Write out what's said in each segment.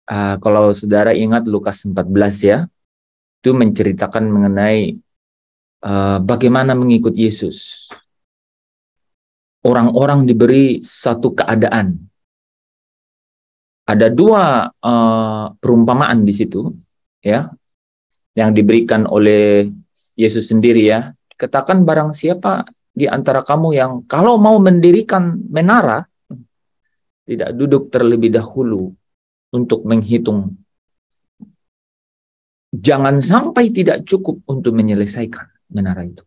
Kalau saudara ingat Lukas 14 ya, itu menceritakan mengenai bagaimana mengikut Yesus. Orang-orang diberi satu keadaan. Ada dua perumpamaan di situ, ya, yang diberikan oleh Yesus sendiri ya. Katakan barang siapa di antara kamu yang kalau mau mendirikan menara, tidak duduk terlebih dahulu untuk menghitung. Jangan sampai tidak cukup untuk menyelesaikan menara itu.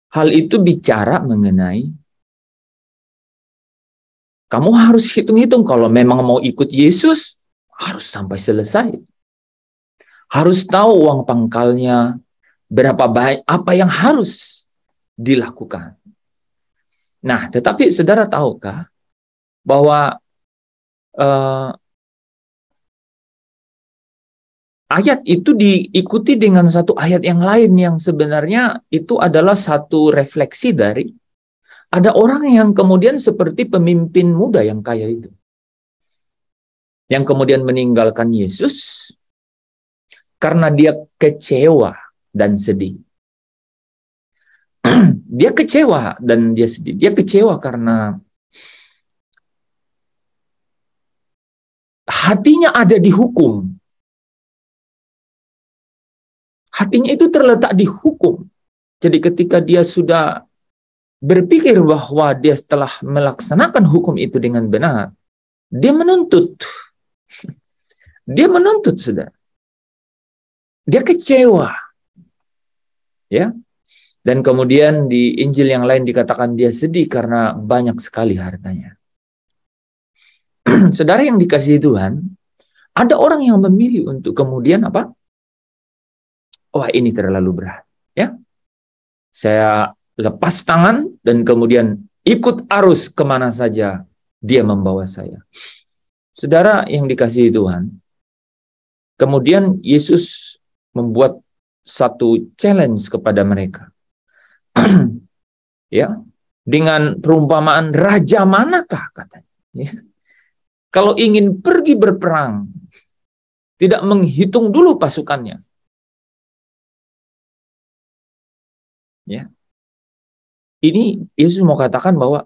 Hal itu bicara mengenai kamu harus hitung-hitung kalau memang mau ikut Yesus, harus sampai selesai. Harus tahu uang pangkalnya, berapa banyak, apa yang harus dilakukan. Nah, tetapi saudara tahukah bahwa ayat itu diikuti dengan satu ayat yang lain yang sebenarnya itu adalah satu refleksi dari ada orang yang kemudian seperti pemimpin muda yang kaya itu. Yang kemudian meninggalkan Yesus karena dia kecewa dan sedih. Dia kecewa dan dia sedih. Dia kecewa karena hatinya ada di hukum. Hatinya itu terletak di hukum. Jadi ketika dia sudah berpikir bahwa dia telah melaksanakan hukum itu dengan benar, dia menuntut. Dia menuntut, saudara. Dia kecewa. Ya. Dan kemudian di Injil yang lain dikatakan dia sedih karena banyak sekali hartanya. Saudara yang dikasihi Tuhan, ada orang yang memilih untuk kemudian apa? Wah, ini terlalu berat. Ya. Saya lepas tangan dan kemudian ikut arus kemana saja dia membawa saya. Saudara yang dikasihi Tuhan, kemudian Yesus membuat satu challenge kepada mereka. Ya, dengan perumpamaan raja manakah katanya. Ya. Kalau ingin pergi berperang, tidak menghitung dulu pasukannya. Ya. Ini Yesus mau katakan bahwa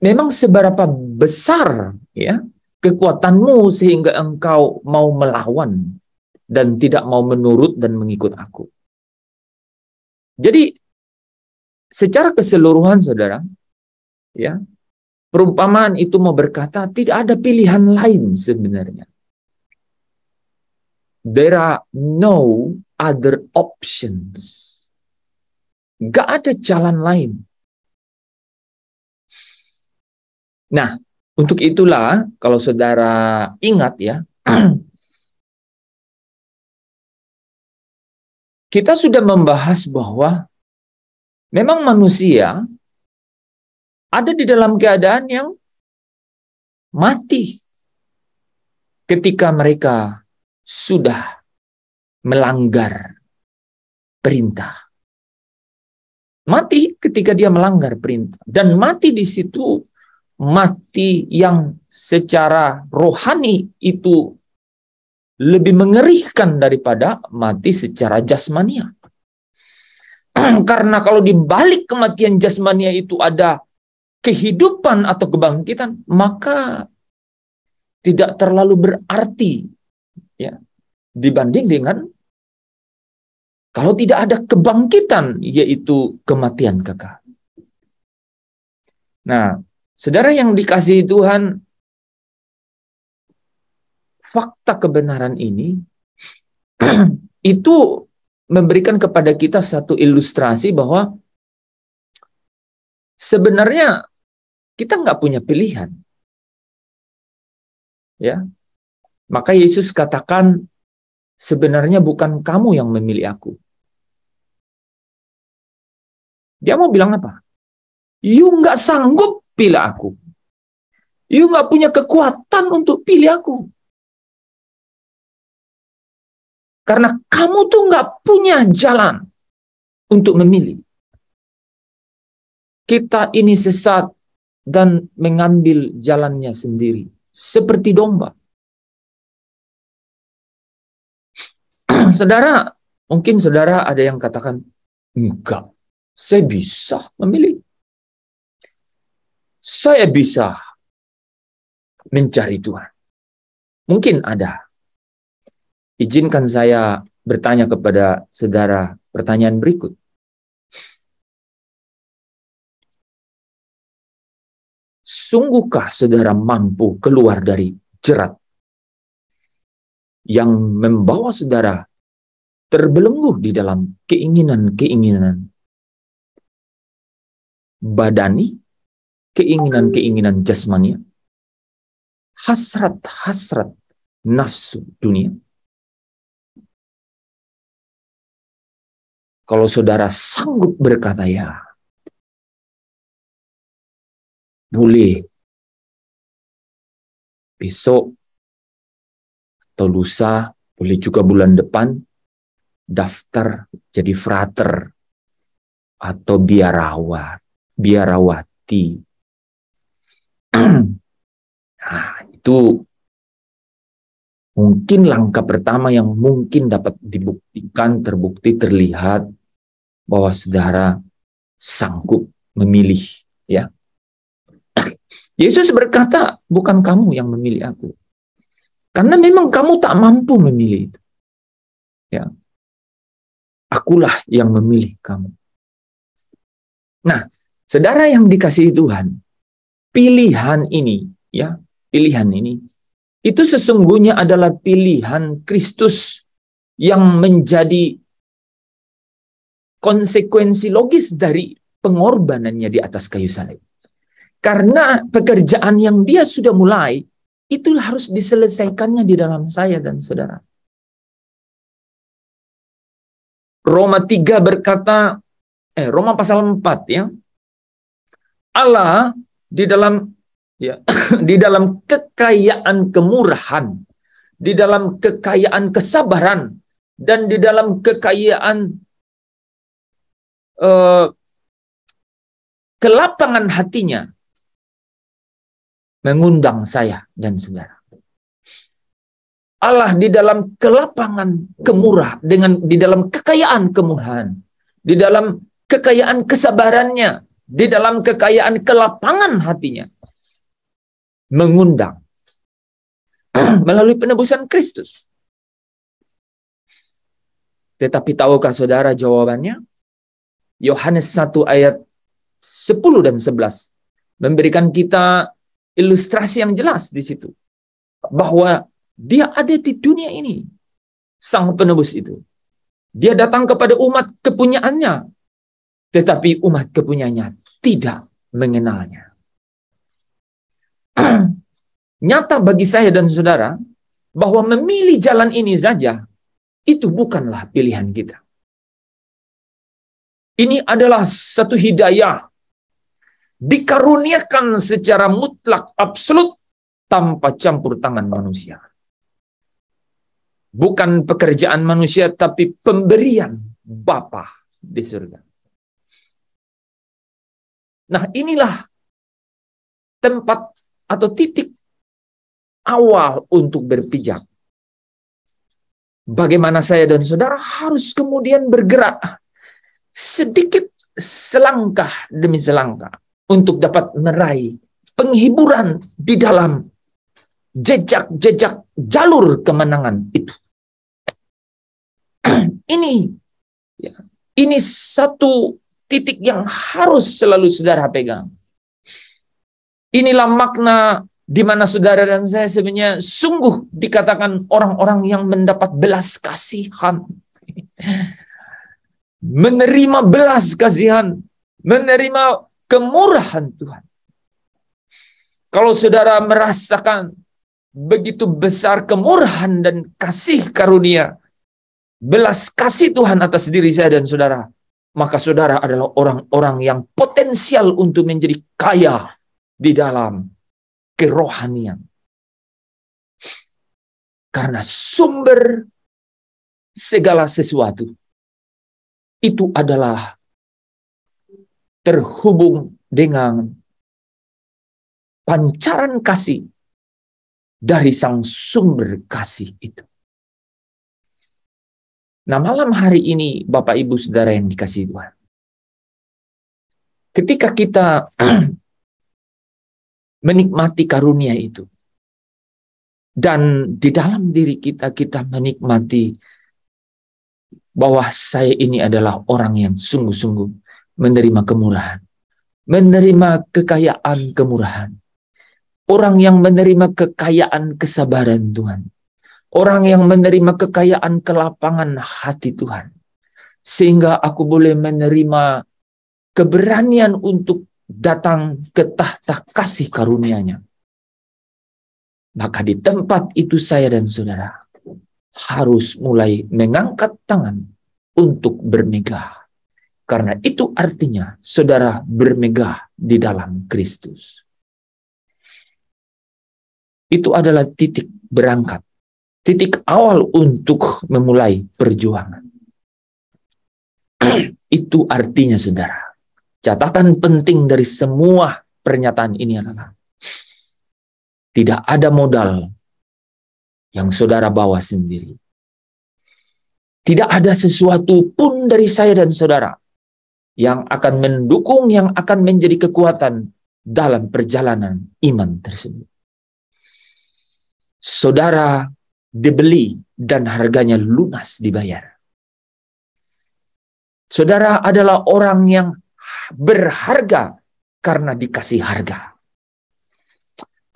memang seberapa besar ya kekuatanmu sehingga engkau mau melawan dan tidak mau menurut dan mengikut aku. Jadi secara keseluruhan saudara, ya, perumpamaan itu mau berkata tidak ada pilihan lain sebenarnya. There are no other options. Gak ada jalan lain. Nah, untuk itulah kalau saudara ingat ya, kita sudah membahas bahwa memang manusia ada di dalam keadaan yang mati ketika mereka sudah melanggar perintah. Mati ketika dia melanggar perintah. Dan mati di situ, mati yang secara rohani itu lebih mengerikan daripada mati secara jasmania. Karena kalau di balik kematian jasmania itu ada kehidupan atau kebangkitan, maka tidak terlalu berarti ya dibanding dengan kalau tidak ada kebangkitan, yaitu kematian kekal. Nah, saudara yang dikasihi Tuhan, fakta kebenaran ini itu memberikan kepada kita satu ilustrasi bahwa sebenarnya kita nggak punya pilihan. Ya, maka Yesus katakan sebenarnya bukan kamu yang memilih aku. Dia mau bilang apa? You nggak sanggup pilih aku. You nggak punya kekuatan untuk pilih aku. Karena kamu tuh nggak punya jalan untuk memilih. Kita ini sesat dan mengambil jalannya sendiri, seperti domba. Saudara, mungkin saudara ada yang katakan, enggak, saya bisa memilih. Saya bisa mencari Tuhan. Mungkin ada. Izinkan saya bertanya kepada saudara pertanyaan berikut. Sungguhkah saudara mampu keluar dari jerat yang membawa saudara terbelenggu di dalam keinginan-keinginan badani, keinginan-keinginan jasmani, hasrat-hasrat nafsu dunia? Kalau saudara sanggup berkata ya, boleh besok atau lusa, boleh juga bulan depan, daftar jadi frater atau biarawati. Nah, itu mungkin langkah pertama yang mungkin dapat dibuktikan, terbukti, terlihat bahwa saudara sanggup memilih, ya. Yesus berkata, bukan kamu yang memilih aku. Karena memang kamu tak mampu memilih itu. Ya. Akulah yang memilih kamu. Nah, saudara yang dikasihi Tuhan, pilihan ini, ya, pilihan ini, itu sesungguhnya adalah pilihan Kristus yang menjadi konsekuensi logis dari pengorbanannya di atas kayu salib. Karena pekerjaan yang dia sudah mulai, itu harus diselesaikannya di dalam saya dan saudara. Roma 3 berkata, Roma pasal 4 ya. Allah di dalam ya, di dalam kekayaan kemurahan, di dalam kekayaan kesabaran, dan di dalam kekayaan kelapangan hatinya mengundang saya dan saudara. Allah di dalam kelapangan di dalam kekayaan kemurahan, di dalam kekayaan kesabarannya, di dalam kekayaan kelapangan hatinya mengundang melalui penebusan Kristus. Tetapi tahukah saudara jawabannya? Yohanes 1 ayat 10 dan 11 memberikan kita ilustrasi yang jelas di situ. Bahwa dia ada di dunia ini. Sang penebus itu. Dia datang kepada umat kepunyaannya. Tetapi umat kepunyaannya tidak mengenalnya. Nyata bagi saya dan saudara bahwa memilih jalan ini saja itu bukanlah pilihan kita. Ini adalah satu hidayah dikaruniakan secara mutlak absolut tanpa campur tangan manusia. Bukan pekerjaan manusia tapi pemberian Bapa di surga. Nah, inilah tempat atau titik awal untuk berpijak. Bagaimana saya dan saudara harus kemudian bergerak sedikit selangkah demi selangkah untuk dapat meraih penghiburan di dalam jejak-jejak jalur kemenangan itu. Ini satu titik yang harus selalu saudara pegang. Inilah makna di mana saudara dan saya sebenarnya sungguh dikatakan orang-orang yang mendapat belas kasihan. Menerima belas kasihan, menerima kemurahan Tuhan. Kalau saudara merasakan begitu besar kemurahan dan kasih karunia, belas kasih Tuhan atas diri saya dan saudara, maka saudara adalah orang-orang yang potensial untuk menjadi kaya di dalam kerohanian. Karena sumber segala sesuatu itu adalah terhubung dengan pancaran kasih dari sang sumber kasih itu. Nah, malam hari ini, Bapak Ibu Saudara yang dikasihi Tuhan, ketika kita menikmati karunia itu, dan di dalam diri kita, kita menikmati bahwa saya ini adalah orang yang sungguh-sungguh menerima kemurahan, menerima kekayaan kemurahan, orang yang menerima kekayaan kesabaran Tuhan, orang yang menerima kekayaan kelapangan hati Tuhan, sehingga aku boleh menerima keberanian untuk datang ke tahta kasih karunia-Nya. Maka di tempat itu saya dan saudara harus mulai mengangkat tangan untuk bermegah. Karena itu artinya saudara bermegah di dalam Kristus. Itu adalah titik berangkat, titik awal untuk memulai perjuangan. Itu artinya saudara. Catatan penting dari semua pernyataan ini adalah tidak ada modal yang saudara bawa sendiri. Tidak ada sesuatu pun dari saya dan saudara yang akan mendukung, yang akan menjadi kekuatan dalam perjalanan iman tersebut. Saudara dibeli dan harganya lunas dibayar. Saudara adalah orang yang berharga karena dikasih harga.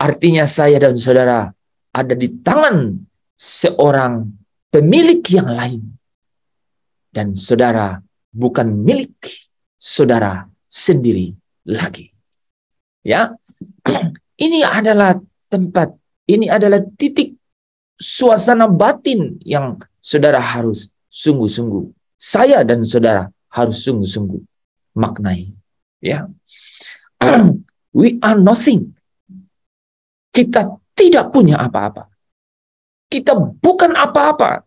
Artinya saya dan saudara ada di tangan seorang pemilik yang lain. Dan saudara bukan milik saudara sendiri lagi. Ya, ini adalah tempat, ini adalah titik suasana batin yang saudara harus sungguh-sungguh, saya dan saudara harus sungguh-sungguh maknai. Ya, we are nothing. Kita tidak punya apa-apa. Kita bukan apa-apa,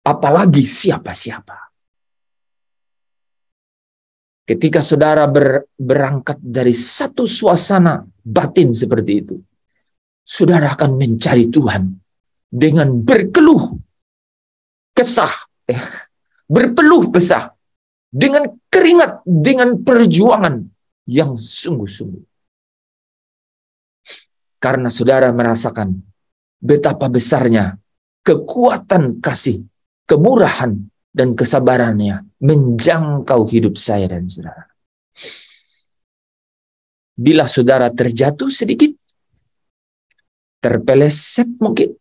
apalagi siapa-siapa. Ketika saudara berangkat dari satu suasana batin seperti itu, saudara akan mencari Tuhan dengan berkeluh kesah, berpeluh besah, dengan keringat, dengan perjuangan yang sungguh-sungguh. Karena saudara merasakan betapa besarnya kekuatan kasih, kemurahan, dan kesabarannya menjangkau hidup saya dan saudara. Bila saudara terjatuh sedikit, terpeleset mungkin,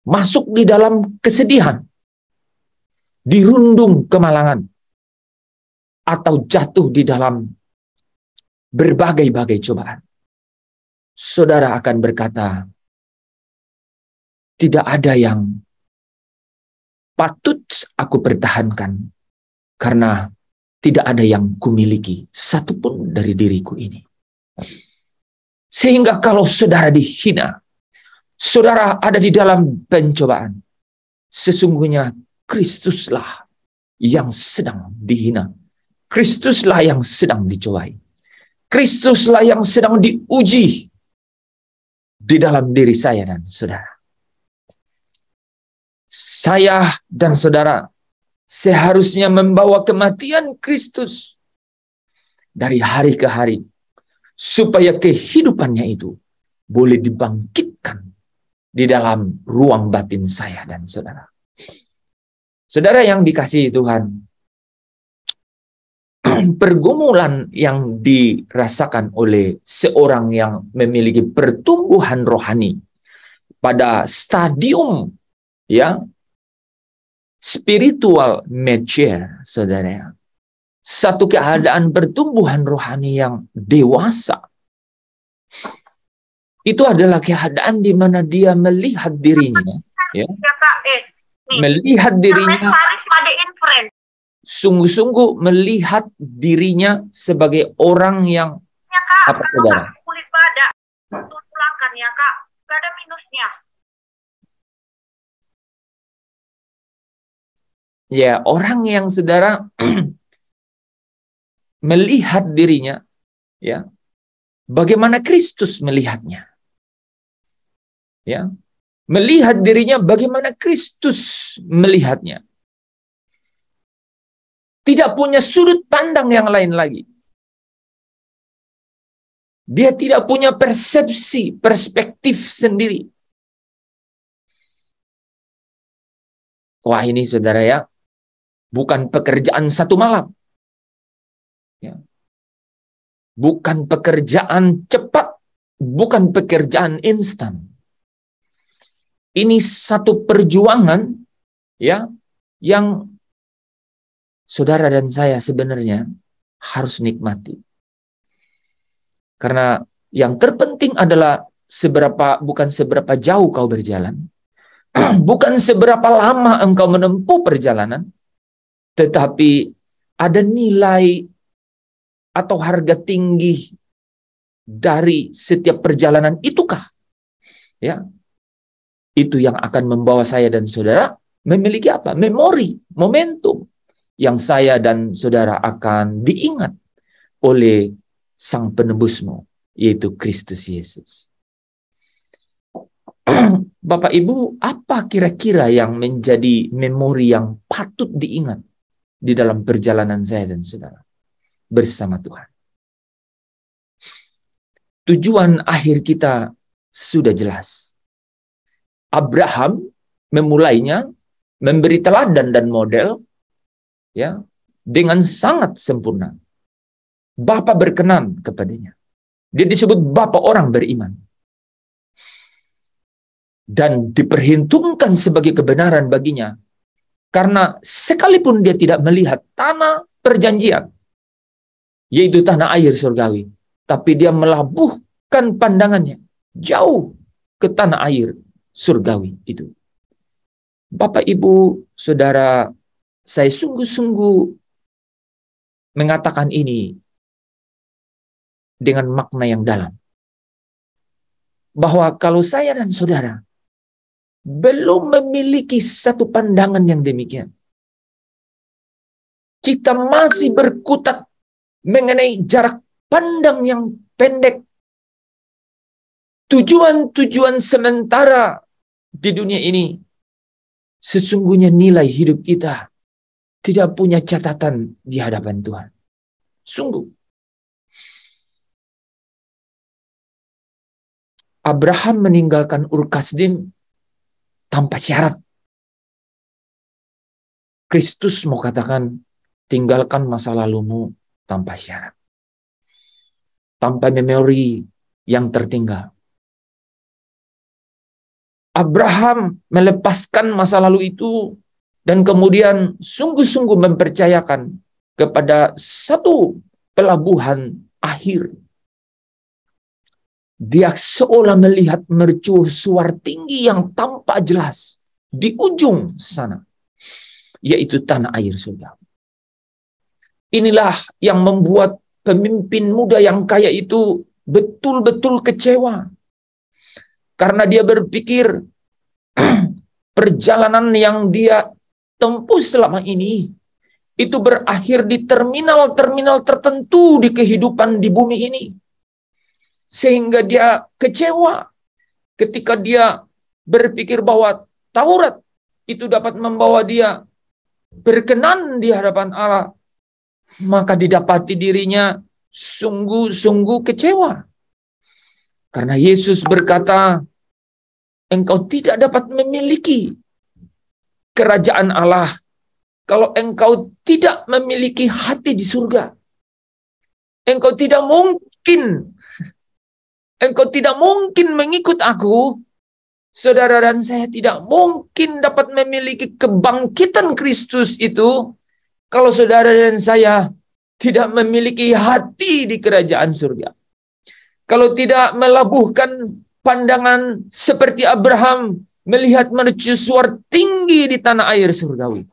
masuk di dalam kesedihan, dirundung kemalangan, atau jatuh di dalam berbagai-bagai cobaan, saudara akan berkata, tidak ada yang patut aku pertahankan, karena tidak ada yang kumiliki satupun dari diriku ini. Sehingga kalau saudara dihina, saudara ada di dalam pencobaan, sesungguhnya Kristuslah yang sedang dihina, Kristuslah yang sedang dicobai, Kristuslah yang sedang diuji di dalam diri saya dan saudara. Saya dan saudara seharusnya membawa kematian Kristus dari hari ke hari, supaya kehidupannya itu boleh dibangkitkan di dalam ruang batin saya dan saudara. Saudara yang dikasihi Tuhan, pergumulan yang dirasakan oleh seorang yang memiliki pertumbuhan rohani pada stadium spiritual mature, saudara, satu keadaan pertumbuhan rohani yang dewasa, itu adalah keadaan di mana dia melihat dirinya, melihat dirinya, sungguh-sungguh melihat dirinya sebagai orang yang apa, saudara? Kulit badak, tulangkan ya kak, gak ada minusnya. Ya, orang yang saudara melihat dirinya, ya, bagaimana Kristus melihatnya. Ya, melihat dirinya bagaimana Kristus melihatnya. Tidak punya sudut pandang yang lain lagi. Dia tidak punya persepsi, perspektif sendiri. Wah, ini saudara ya, bukan pekerjaan satu malam. Ya. Bukan pekerjaan cepat, bukan pekerjaan instan. Ini satu perjuangan ya yang saudara dan saya sebenarnya harus nikmati. Karena yang terpenting adalah bukan seberapa jauh kau berjalan, bukan seberapa lama engkau menempuh perjalanan, tetapi ada nilai atau harga tinggi dari setiap perjalanan itukah? Ya. Itu yang akan membawa saya dan saudara memiliki apa? Memori, momentum yang saya dan saudara akan diingat oleh Sang Penebusmu, yaitu Kristus Yesus. Bapak Ibu, apa kira-kira yang menjadi memori yang patut diingat di dalam perjalanan saya dan saudara bersama Tuhan? Tujuan akhir kita sudah jelas. Abraham memulainya, memberi teladan dan model ya dengan sangat sempurna. Bapa berkenan kepadanya. Dia disebut bapa orang beriman. Dan diperhitungkan sebagai kebenaran baginya. Karena sekalipun dia tidak melihat tanah perjanjian, yaitu tanah air surgawi, tapi dia melabuhkan pandangannya jauh ke tanah air surgawi itu. Bapak, Ibu, Saudara, saya sungguh-sungguh mengatakan ini dengan makna yang dalam. Bahwa kalau saya dan saudara belum memiliki satu pandangan yang demikian, kita masih berkutat mengenai jarak pandang yang pendek, tujuan-tujuan sementara di dunia ini, sesungguhnya nilai hidup kita tidak punya catatan di hadapan Tuhan. Sungguh. Abraham meninggalkan Ur Kasdim tanpa syarat. Kristus mau katakan, tinggalkan masa lalumu tanpa syarat. Tanpa memori yang tertinggal. Abraham melepaskan masa lalu itu dan kemudian sungguh-sungguh mempercayakan kepada satu pelabuhan akhir. Dia seolah melihat mercusuar tinggi yang tampak jelas di ujung sana, yaitu tanah air surga. Inilah yang membuat pemimpin muda yang kaya itu betul-betul kecewa. Karena dia berpikir perjalanan yang dia tempuh selama ini itu berakhir di terminal-terminal tertentu di kehidupan di bumi ini. Sehingga dia kecewa ketika dia berpikir bahwa Taurat itu dapat membawa dia berkenan di hadapan Allah. Maka didapati dirinya sungguh-sungguh kecewa. Karena Yesus berkata, engkau tidak dapat memiliki kerajaan Allah kalau engkau tidak memiliki hati di surga. Engkau tidak mungkin mengikut aku, saudara dan saya tidak mungkin dapat memiliki kebangkitan Kristus itu kalau saudara dan saya tidak memiliki hati di kerajaan surga. Kalau tidak melabuhkan pandangan seperti Abraham melihat mercusuar tinggi di tanah air surgawi.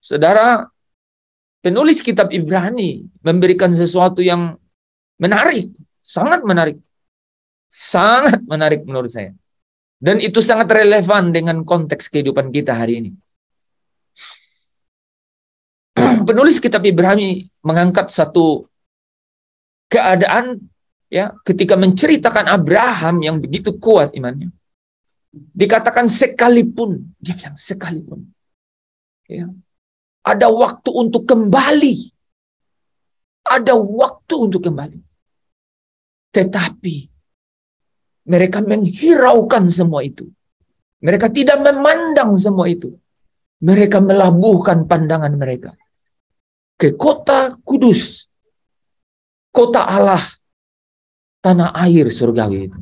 Saudara, penulis kitab Ibrani memberikan sesuatu yang menarik, sangat menarik. Sangat menarik menurut saya. Dan itu sangat relevan dengan konteks kehidupan kita hari ini. Penulis kitab Ibrani mengangkat satu keadaan ya ketika menceritakan Abraham yang begitu kuat imannya. Dikatakan sekalipun, dia bilang sekalipun. Ya, ada waktu untuk kembali. Ada waktu untuk kembali. Tetapi mereka menghiraukan semua itu. Mereka tidak memandang semua itu. Mereka melabuhkan pandangan mereka ke kota kudus, kota Allah, tanah air surgawi itu.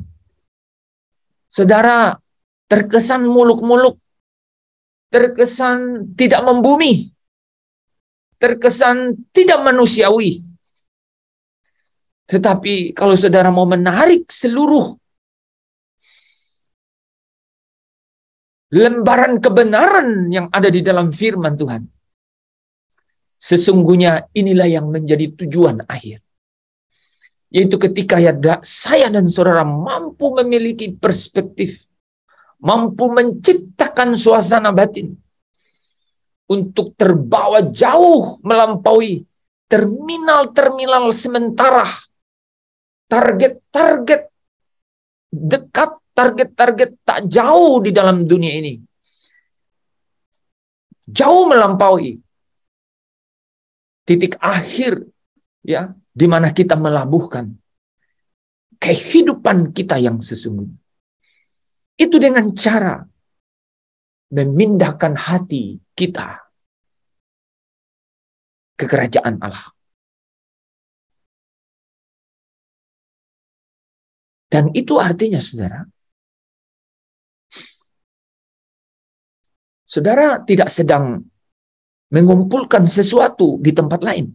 Saudara, terkesan muluk-muluk, terkesan tidak membumi, terkesan tidak manusiawi. Tetapi kalau saudara mau menarik seluruh lembaran kebenaran yang ada di dalam firman Tuhan, sesungguhnya inilah yang menjadi tujuan akhir. Yaitu ketika saya dan saudara mampu memiliki perspektif, mampu menciptakan suasana batin untuk terbawa jauh melampaui terminal-terminal sementara, target-target dekat, target-target tak jauh di dalam dunia ini. Jauh melampaui titik akhir ya, di mana kita melabuhkan kehidupan kita yang sesungguhnya. Itu dengan cara memindahkan hati kita ke kerajaan Allah. Dan itu artinya, saudara tidak sedang mengumpulkan sesuatu di tempat lain.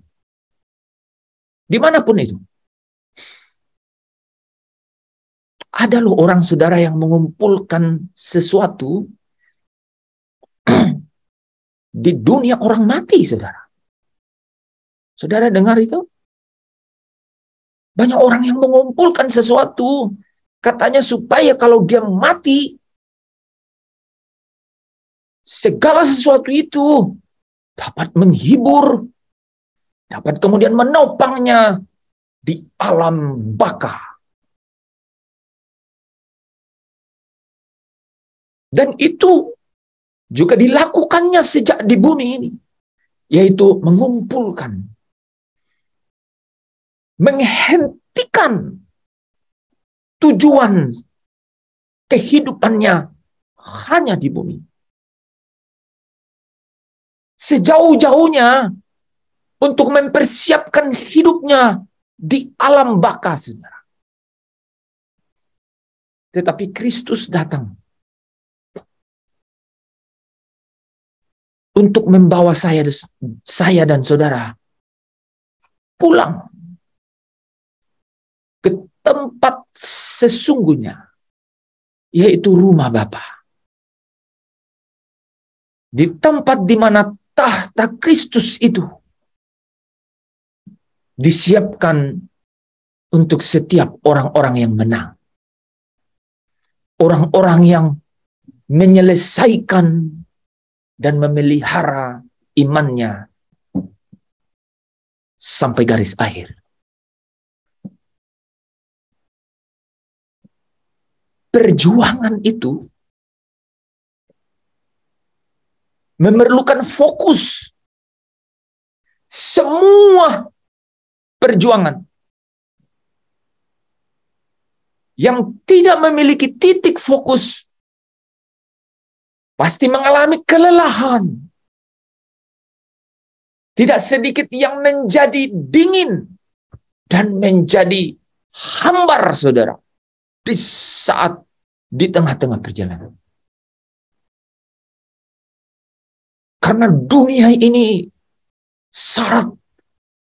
Dimanapun itu. Ada loh orang saudara yang mengumpulkan sesuatu di dunia orang mati, saudara. Saudara dengar itu? Banyak orang yang mengumpulkan sesuatu, katanya supaya kalau dia mati, segala sesuatu itu dapat menghibur, dapat kemudian menopangnya di alam baka. Dan itu juga dilakukannya sejak di bumi ini, yaitu mengumpulkan, menghentikan tujuan kehidupannya hanya di bumi. Sejauh-jauhnya untuk mempersiapkan hidupnya di alam baka, saudara. Tetapi Kristus datang untuk membawa saya dan saudara pulang ke tempat sesungguhnya, yaitu rumah Bapa. Di tempat di mana tahta Kristus itu disiapkan untuk setiap orang-orang yang menang. Orang-orang yang menyelesaikan dan memelihara imannya sampai garis akhir. Perjuangan itu memerlukan fokus. Semua perjuangan yang tidak memiliki titik fokus pasti mengalami kelelahan. Tidak sedikit yang menjadi dingin dan menjadi hambar, saudara, di saat di tengah-tengah perjalanan. Karena dunia ini syarat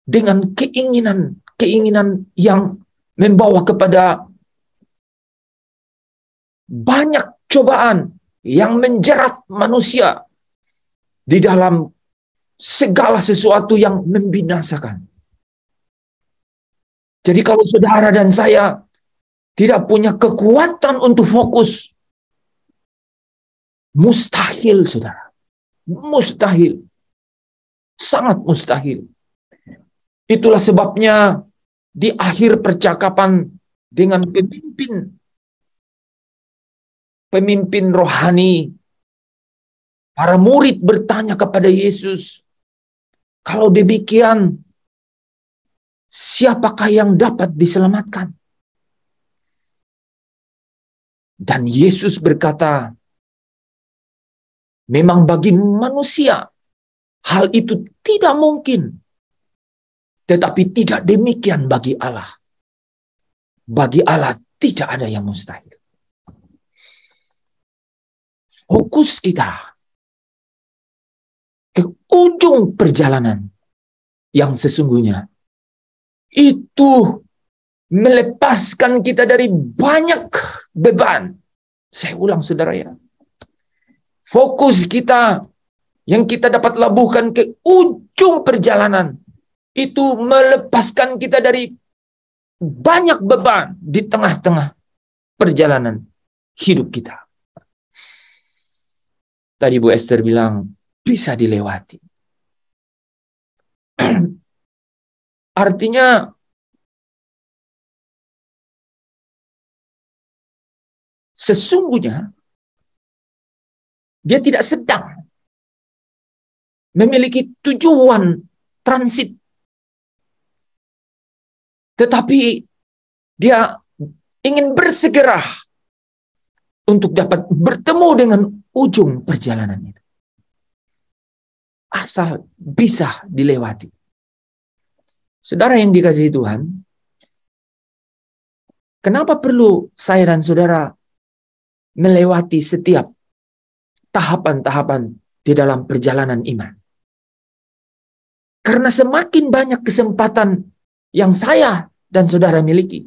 dengan keinginan yang membawa kepada banyak cobaan yang menjerat manusia di dalam segala sesuatu yang membinasakan. Jadi kalau saudara dan saya tidak punya kekuatan untuk fokus, mustahil, saudara. Mustahil. Sangat mustahil Itulah sebabnya di akhir percakapan dengan pemimpin rohani, para murid bertanya kepada Yesus, kalau demikian, siapakah yang dapat diselamatkan? Dan Yesus berkata, memang bagi manusia hal itu tidak mungkin, tetapi tidak demikian bagi Allah. Bagi Allah tidak ada yang mustahil. Fokus kita ke ujung perjalanan yang sesungguhnya itu melepaskan kita dari banyak beban. Saya ulang saudara ya. Fokus kita yang kita dapat labuhkan ke ujung perjalanan itu melepaskan kita dari banyak beban di tengah-tengah perjalanan hidup kita. Tadi Bu Esther bilang bisa dilewati. Artinya sesungguhnya dia tidak sedang memiliki tujuan transit, tetapi dia ingin bersegera untuk dapat bertemu dengan ujung perjalanan itu. Asal bisa dilewati. Saudara yang dikasihi Tuhan, kenapa perlu saya dan saudara melewati setiap tahapan-tahapan di dalam perjalanan iman? Karena semakin banyak kesempatan yang saya dan saudara miliki,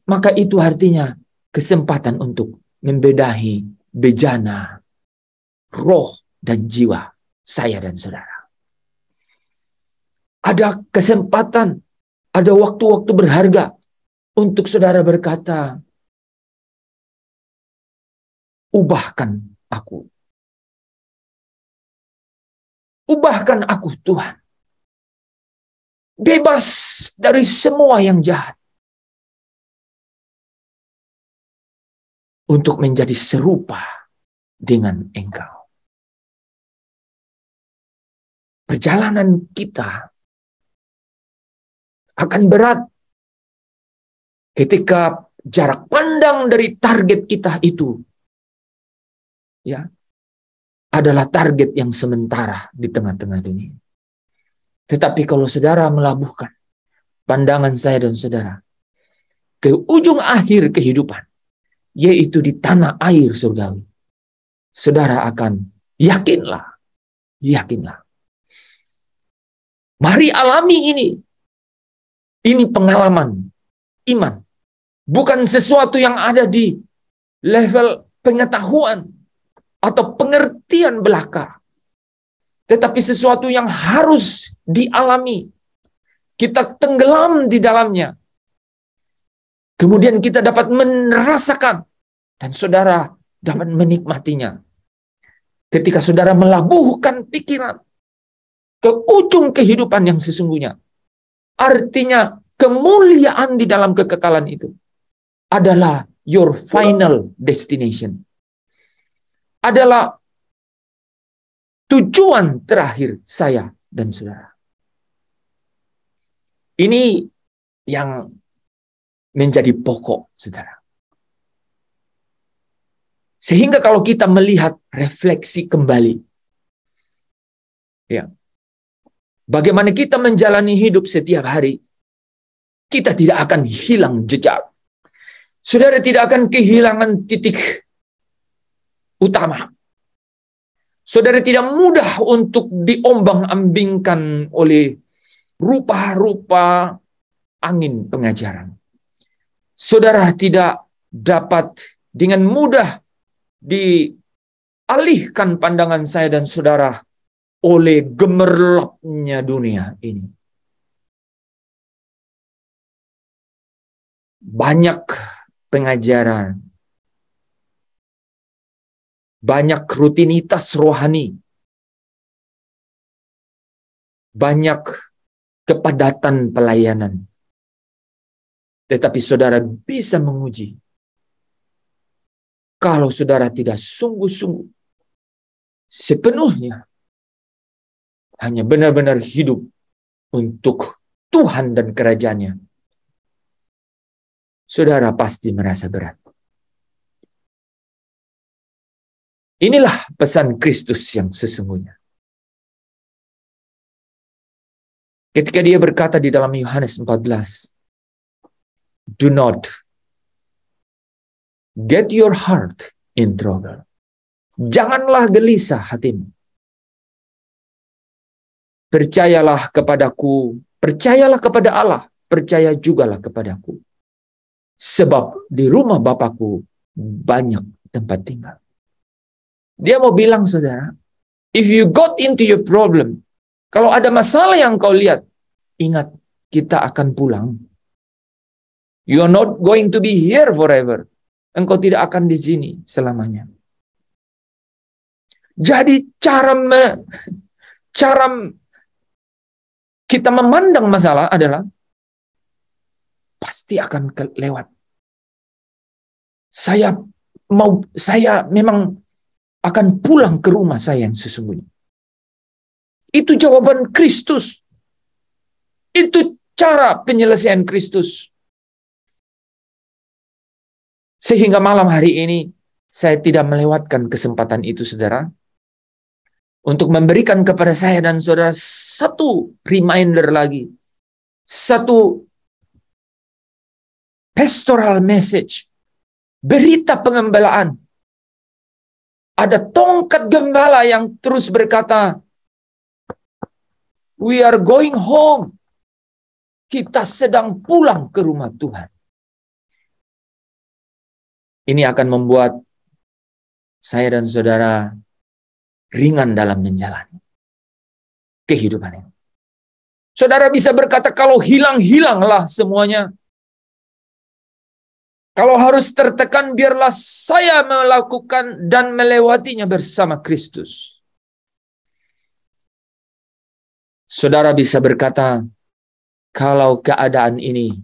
maka itu artinya kesempatan untuk membedahi bejana roh dan jiwa saya dan saudara. Ada kesempatan, ada waktu-waktu berharga untuk saudara berkata, ubahkan aku. Ubahkan aku Tuhan. Bebas dari semua yang jahat. Untuk menjadi serupa dengan Engkau. Perjalanan kita akan berat ketika jarak pandang dari target kita itu ya adalah target yang sementara di tengah-tengah dunia. Tetapi kalau saudara melabuhkan pandangan saya dan saudara ke ujung akhir kehidupan, yaitu di tanah air surgawi, saudara akan yakinlah. Mari alami ini. Ini pengalaman iman. Bukan sesuatu yang ada di level pengetahuan atau pengertian belaka. Tetapi sesuatu yang harus dialami. Kita tenggelam di dalamnya. Kemudian kita dapat merasakan. Dan saudara dapat menikmatinya. Ketika saudara melabuhkan pikiran ke ujung kehidupan yang sesungguhnya. Artinya kemuliaan di dalam kekekalan itu adalah your final destination. Adalah tujuan terakhir saya dan saudara. Ini yang menjadi pokok, saudara. Sehingga kalau kita melihat refleksi kembali, ya, bagaimana kita menjalani hidup setiap hari, kita tidak akan hilang jejak. Saudara tidak akan kehilangan titik utama. Saudara tidak mudah untuk diombang-ambingkan oleh rupa-rupa angin pengajaran. Saudara tidak dapat dengan mudah dialihkan pandangan saya dan saudara oleh gemerlapnya dunia ini. Banyak pengajaran, banyak rutinitas rohani, banyak kepadatan pelayanan. Tetapi saudara bisa menguji kalau saudara tidak sungguh-sungguh sepenuhnya hanya benar-benar hidup untuk Tuhan dan kerajaannya, saudara pasti merasa berat. Inilah pesan Kristus yang sesungguhnya. Ketika dia berkata di dalam Yohanes 14, do not get your heart in trouble. Janganlah gelisah hatimu. Percayalah kepadaku, percayalah kepada Allah, percaya jugalah kepadaku. Sebab di rumah Bapakku banyak tempat tinggal. Dia mau bilang, saudara, if you got into your problem, kalau ada masalah yang kau lihat, ingat, kita akan pulang. You are not going to be here forever. Engkau tidak akan di sini selamanya. Jadi cara kita memandang masalah adalah pasti akan lewat. Saya memang akan pulang ke rumah saya yang sesungguhnya. Itu jawaban Kristus. Itu cara penyelesaian Kristus. Sehingga malam hari ini saya tidak melewatkan kesempatan itu, saudara, untuk memberikan kepada saya dan saudara satu reminder lagi. Satu pastoral message. Berita pengembalaan. Ada tongkat gembala yang terus berkata, we are going home. Kita sedang pulang ke rumah Tuhan. Ini akan membuat saya dan saudara ringan dalam menjalani kehidupan ini. Saudara bisa berkata, kalau hilang-hilanglah semuanya. Kalau harus tertekan, biarlah saya melakukan dan melewatinya bersama Kristus. Saudara bisa berkata, kalau keadaan ini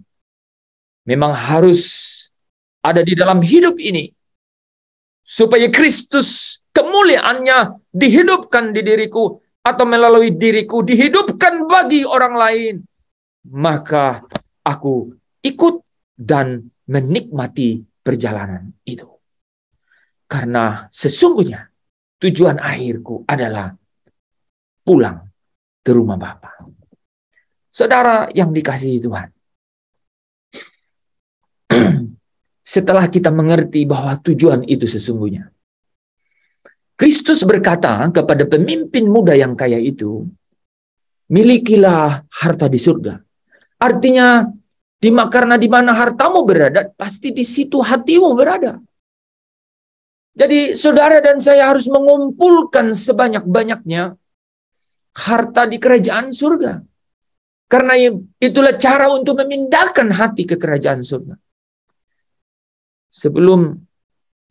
memang harus ada di dalam hidup ini, supaya Kristus kemuliaannya dihidupkan di diriku, atau melalui diriku dihidupkan bagi orang lain, maka aku ikut dan menikmati perjalanan itu. Karena sesungguhnya tujuan akhirku adalah pulang ke rumah Bapa. Saudara yang dikasihi Tuhan, setelah kita mengerti bahwa tujuan itu sesungguhnya, Kristus berkata kepada pemimpin muda yang kaya itu, milikilah harta di surga. Artinya, karena di mana hartamu berada, pasti di situ hatimu berada. Jadi saudara dan saya harus mengumpulkan sebanyak-banyaknya harta di kerajaan surga. Karena itulah cara untuk memindahkan hati ke kerajaan surga. Sebelum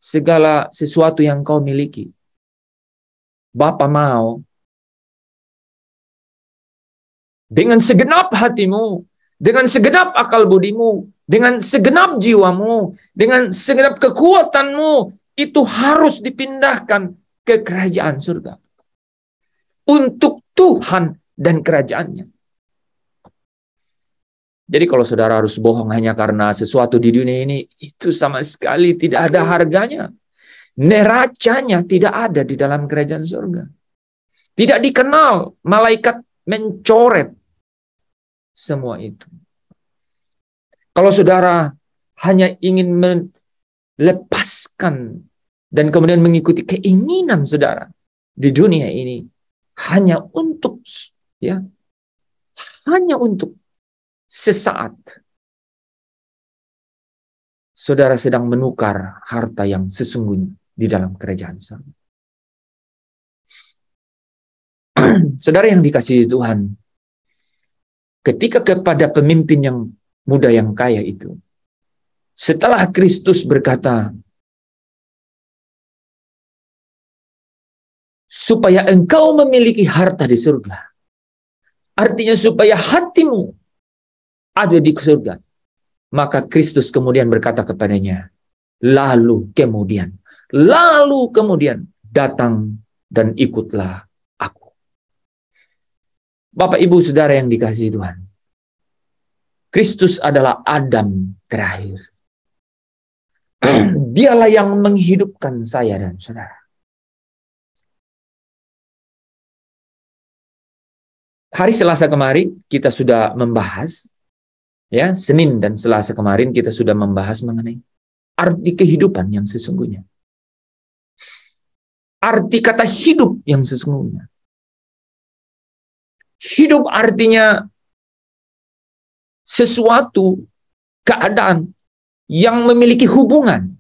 segala sesuatu yang kau miliki, Bapa mau dengan segenap hatimu, dengan segenap akal budimu, dengan segenap jiwamu, dengan segenap kekuatanmu, itu harus dipindahkan ke kerajaan surga. Untuk Tuhan dan kerajaannya. Jadi kalau saudara harus bohong hanya karena sesuatu di dunia ini, itu sama sekali tidak ada harganya. Neracanya tidak ada di dalam kerajaan surga. Tidak dikenal, malaikat mencoret semua itu. Kalau saudara hanya ingin melepaskan dan kemudian mengikuti keinginan saudara di dunia ini, hanya untuk sesaat, saudara sedang menukar harta yang sesungguhnya di dalam kerajaan surga. Saudara yang dikasihi Tuhan, ketika kepada pemimpin yang muda yang kaya itu, setelah Kristus berkata, supaya engkau memiliki harta di surga, Artinya supaya hatimu ada di surga. Maka Kristus kemudian berkata kepadanya, lalu kemudian datang dan ikutlah aku. Bapak, Ibu, Saudara yang dikasihi Tuhan, Kristus adalah Adam terakhir. Dialah yang menghidupkan saya dan saudara. Hari Selasa kemarin kita sudah membahas, ya, Senin dan Selasa kemarin kita sudah membahas mengenai arti kehidupan yang sesungguhnya. Arti kata hidup yang sesungguhnya. Hidup artinya sesuatu, keadaan yang memiliki hubungan.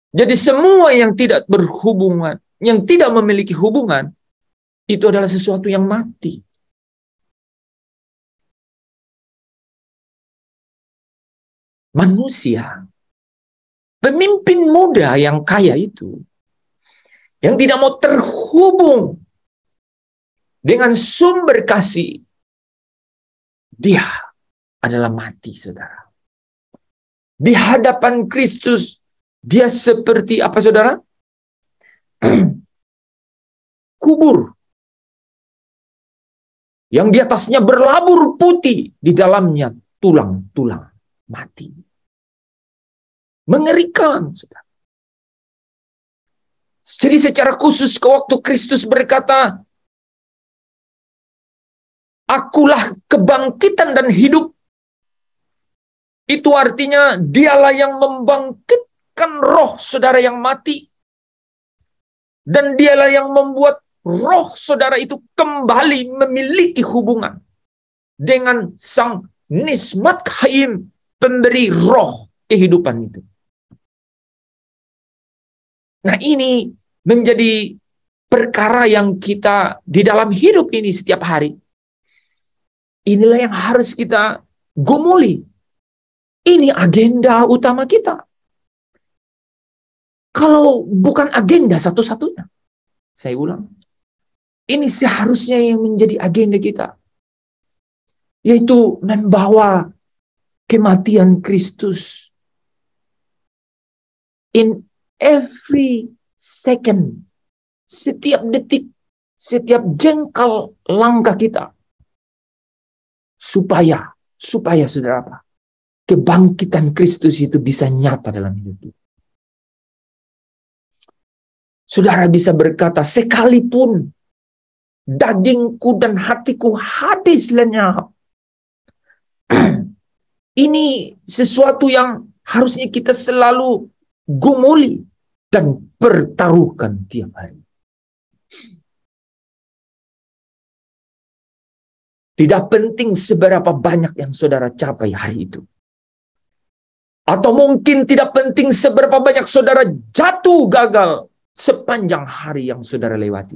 Jadi semua yang tidak berhubungan, yang tidak memiliki hubungan, itu adalah sesuatu yang mati. Manusia, pemimpin muda yang kaya itu, yang tidak mau terhubung dengan sumber kasih, dia adalah mati, saudara. Di hadapan Kristus, dia seperti apa, saudara? Kubur. Yang di atasnya berlabur putih, di dalamnya tulang-tulang mati. Mengerikan, saudara. Jadi secara khusus ke waktu Kristus berkata, akulah kebangkitan dan hidup. Itu artinya dialah yang membangkitkan roh saudara yang mati. Dan dialah yang membuat roh saudara itu kembali memiliki hubungan dengan sang Nismat Hayim, pemberi roh kehidupan itu. Nah, ini menjadi perkara yang kita di dalam hidup ini setiap hari. Inilah yang harus kita gumuli. Ini agenda utama kita. Kalau bukan agenda satu-satunya. Saya ulang. Ini seharusnya yang menjadi agenda kita. Yaitu membawa kematian Kristus. In every second. Setiap detik. Setiap jengkal langkah kita. Supaya saudara apa? Kebangkitan Kristus itu bisa nyata dalam hidup kita. Saudara bisa berkata, sekalipun dagingku dan hatiku habis lenyap. Ini sesuatu yang harusnya kita selalu gumuli dan pertaruhkan tiap hari. Tidak penting seberapa banyak yang saudara capai hari itu. Atau mungkin tidak penting seberapa banyak saudara jatuh gagal sepanjang hari yang saudara lewati.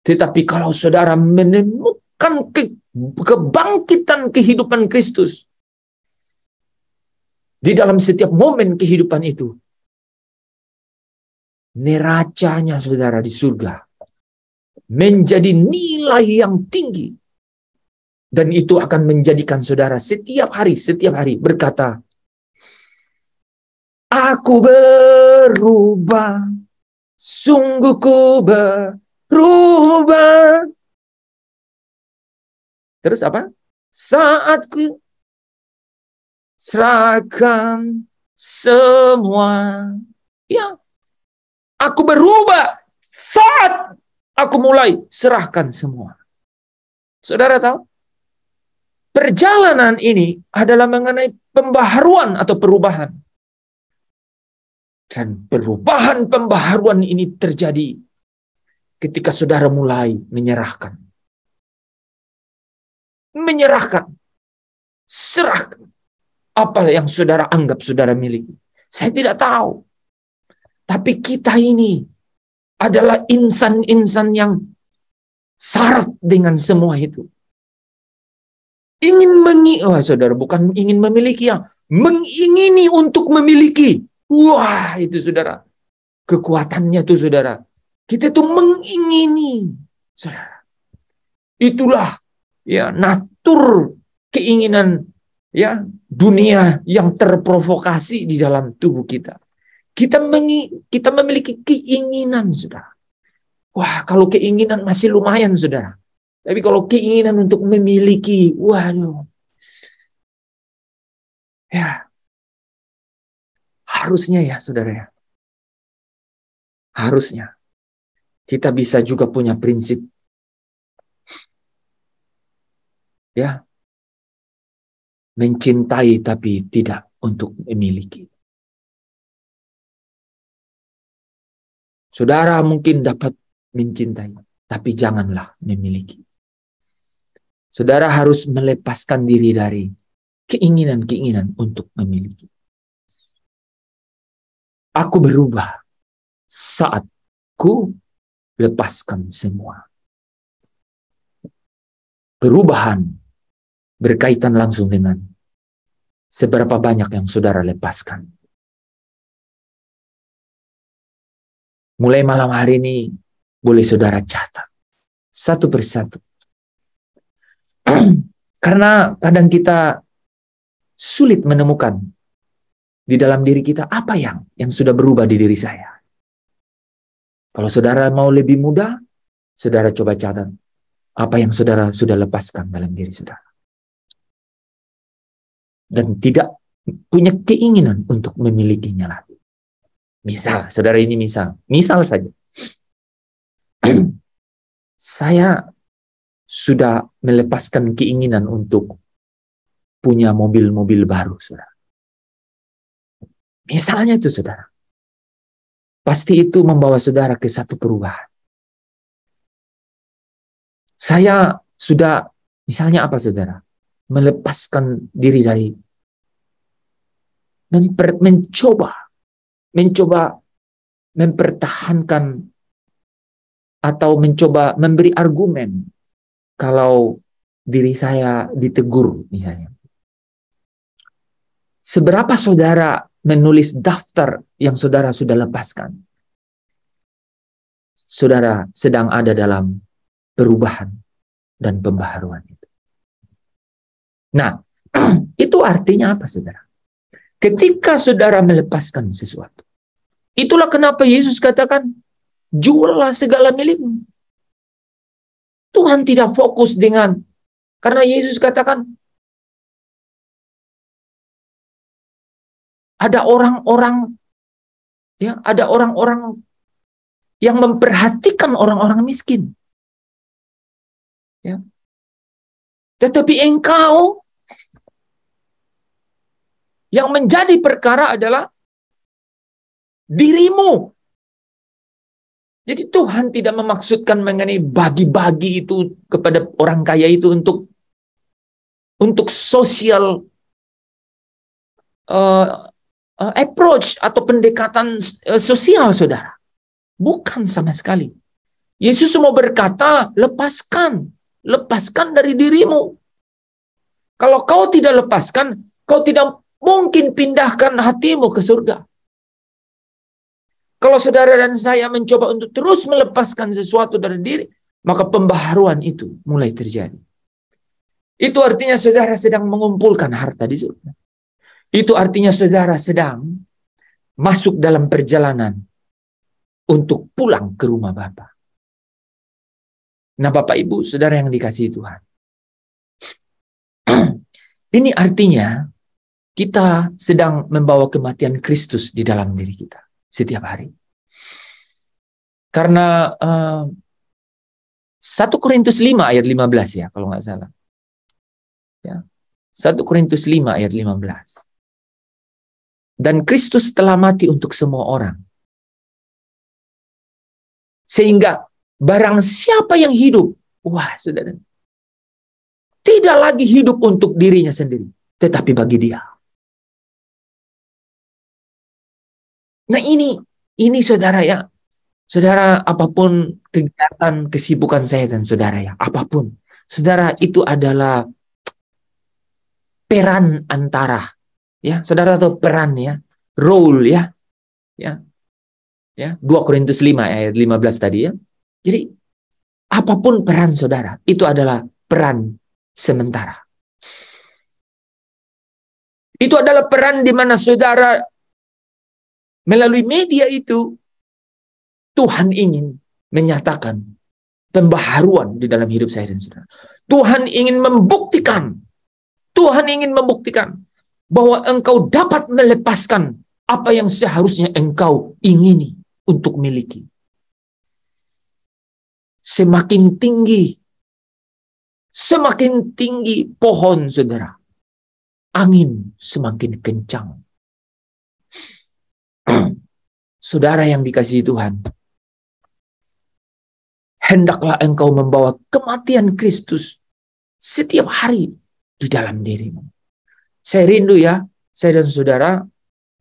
Tetapi kalau saudara menemukan kebangkitan kehidupan Kristus di dalam setiap momen kehidupan itu, neracanya saudara di surga menjadi nilai yang tinggi. Dan itu akan menjadikan saudara setiap hari berkata, aku berubah, sungguh ku berubah. Terus apa? Saat ku serahkan semua. Ya, aku berubah saat aku mulai serahkan semua. Saudara tahu? Perjalanan ini adalah mengenai pembaharuan atau perubahan. Dan perubahan pembaharuan ini terjadi ketika saudara mulai menyerahkan. Serahkan. Apa yang saudara anggap saudara miliki. Saya tidak tahu. Tapi kita ini adalah insan-insan yang syarat dengan semua itu. Saudara, bukan ingin memiliki, ya, mengingini untuk memiliki. Wah, itu saudara. Kekuatannya tuh saudara. Kita tuh mengingini. Saudara. Itulah ya natur keinginan ya dunia yang terprovokasi di dalam tubuh kita. Kita memiliki keinginan, saudara. Wah, kalau keinginan masih lumayan, saudara. Tapi kalau keinginan untuk memiliki, waduh, ya harusnya ya, saudara ya. Harusnya kita bisa juga punya prinsip, ya, mencintai tapi tidak untuk memiliki. Saudara mungkin dapat mencintai, tapi janganlah memiliki. Saudara harus melepaskan diri dari keinginan-keinginan untuk memiliki. Aku berubah saat ku lepaskan semua. Perubahan berkaitan langsung dengan seberapa banyak yang saudara lepaskan. Mulai malam hari ini boleh saudara catat satu persatu. Karena kadang kita sulit menemukan di dalam diri kita apa yang sudah berubah di diri saya. Kalau saudara mau lebih mudah, saudara coba catat apa yang saudara sudah lepaskan dalam diri saudara. Dan tidak punya keinginan untuk memilikinya lagi. Misal, saudara ini misal saja. Saya sudah melepaskan keinginan untuk punya mobil-mobil baru, saudara. Misalnya itu, saudara. Pasti itu membawa saudara ke satu perubahan. Saya sudah, misalnya apa, saudara? Melepaskan diri dari mencoba mempertahankan atau mencoba memberi argumen kalau diri saya ditegur misalnya. Seberapa saudara menulis daftar yang saudara sudah lepaskan? Saudara sedang ada dalam perubahan dan pembaharuan itu. Nah, itu artinya apa, saudara? Ketika saudara melepaskan sesuatu, itulah kenapa Yesus katakan, juallah segala milikmu. Tuhan tidak fokus dengan, karena Yesus katakan, ada orang-orang yang memperhatikan orang-orang miskin. Ya. Tetapi engkau, yang menjadi perkara adalah dirimu. Jadi Tuhan tidak memaksudkan mengenai bagi-bagi itu kepada orang kaya itu untuk sosial approach atau pendekatan sosial, saudara. Bukan sama sekali. Yesus mau berkata, lepaskan dari dirimu. Kalau kau tidak lepaskan, kau tidak mungkin pindahkan hatimu ke surga. Kalau saudara dan saya mencoba untuk terus melepaskan sesuatu dari diri, maka pembaharuan itu mulai terjadi. Itu artinya saudara sedang mengumpulkan harta di surga. Itu artinya saudara sedang masuk dalam perjalanan untuk pulang ke rumah Bapa. Nah, Bapak Ibu, saudara yang dikasihi Tuhan. Ini artinya kita sedang membawa kematian Kristus di dalam diri kita setiap hari. Karena 1 Korintus 5 ayat 15 ya, kalau nggak salah. Ya. 1 Korintus 5 ayat 15. Dan Kristus telah mati untuk semua orang. Sehingga barang siapa yang hidup, wah saudara, tidak lagi hidup untuk dirinya sendiri, tetapi bagi Dia. Nah ini saudara ya, saudara apapun kegiatan, kesibukan saya dan saudara ya, apapun, saudara itu adalah peran antara, ya saudara tahu peran ya, role ya, 2 Korintus 5 ayat 15 tadi ya. Jadi apapun peran saudara, itu adalah peran sementara. Itu adalah peran di mana saudara melalui media itu Tuhan ingin menyatakan pembaharuan di dalam hidup saya dan saudara. Tuhan ingin membuktikan bahwa engkau dapat melepaskan apa yang seharusnya engkau ingini untuk miliki. Semakin tinggi pohon saudara, angin semakin kencang. Saudara yang dikasihi Tuhan, hendaklah engkau membawa kematian Kristus setiap hari di dalam dirimu. Saya rindu ya, saya dan saudara,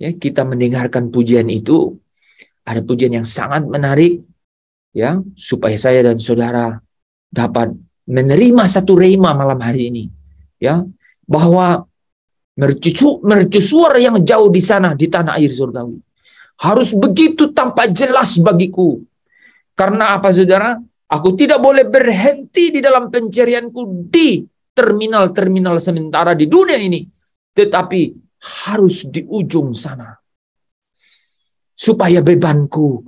ya, kita mendengarkan pujian itu. Ada pujian yang sangat menarik, ya, supaya saya dan saudara dapat menerima satu rema malam hari ini, ya, bahwa mercusuar yang jauh di sana di tanah air surgawi harus begitu tampak jelas bagiku. Karena apa saudara? Aku tidak boleh berhenti di dalam pencarianku di terminal-terminal sementara di dunia ini, tetapi harus di ujung sana, supaya bebanku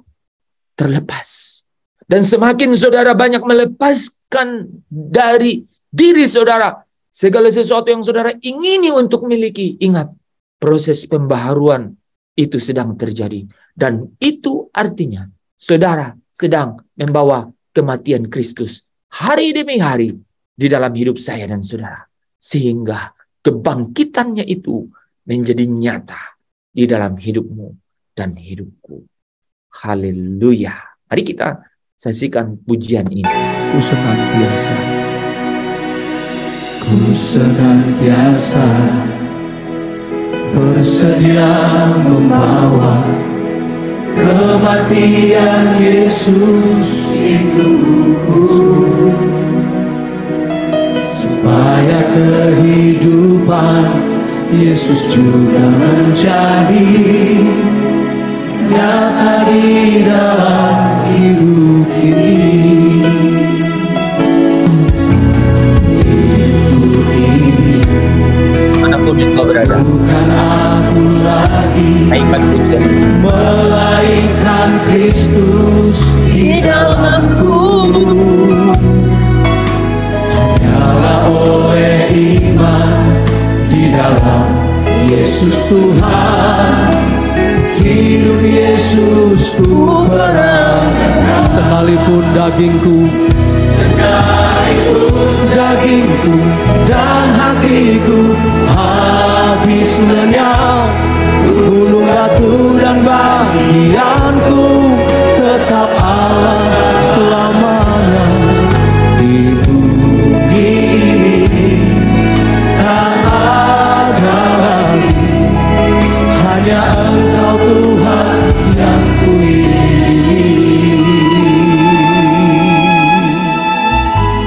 terlepas. Dan semakin saudara banyak melepaskan dari diri saudara segala sesuatu yang saudara ingini untuk miliki, ingat, proses pembaharuan itu sedang terjadi. Dan itu artinya saudara sedang membawa kematian Kristus hari demi hari di dalam hidup saya dan saudara, sehingga kebangkitannya itu menjadi nyata di dalam hidupmu dan hidupku. Haleluya. Mari kita saksikan pujian ini. Ku senantiasa bersedia membawa kematian Yesus itu, supaya kehidupan Yesus juga menjadi nyata di dalam hidup ini. Hidup ini Manapun engkau berada, bukan aku lagi, melainkan Kristus di dalamku. Hanyalah oleh iman di dalam Yesus Tuhan, hidup Yesus ku peranakan. Sekalipun dagingku dan hatiku habis lenyap, gunung batu dan bagianku tetap Allah selamanya. Di bumi ini tak ada lagi, hanya Engkau Tuhan yang kuingini.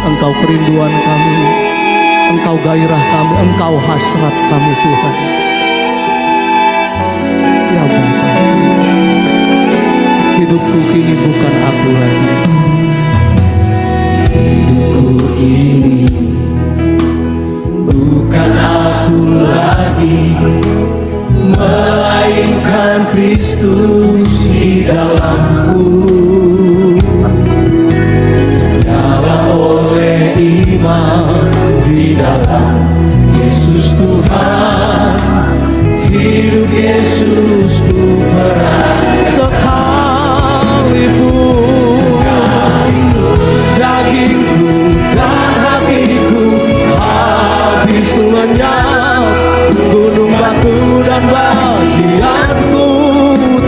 Engkau kerinduan kami, Engkau gairah kami, Engkau hasrat kami Tuhan. Ya Bapa, hidupku kini bukan aku lagi. Hidupku ini bukan aku lagi, melainkan Kristus di dalamku. Hanyalah oleh iman di dalam Yesus Tuhan, hidup Yesus ku peranakan. Sekalipun dagingku dan hatiku habis lenyap, gunung batu dan bagianku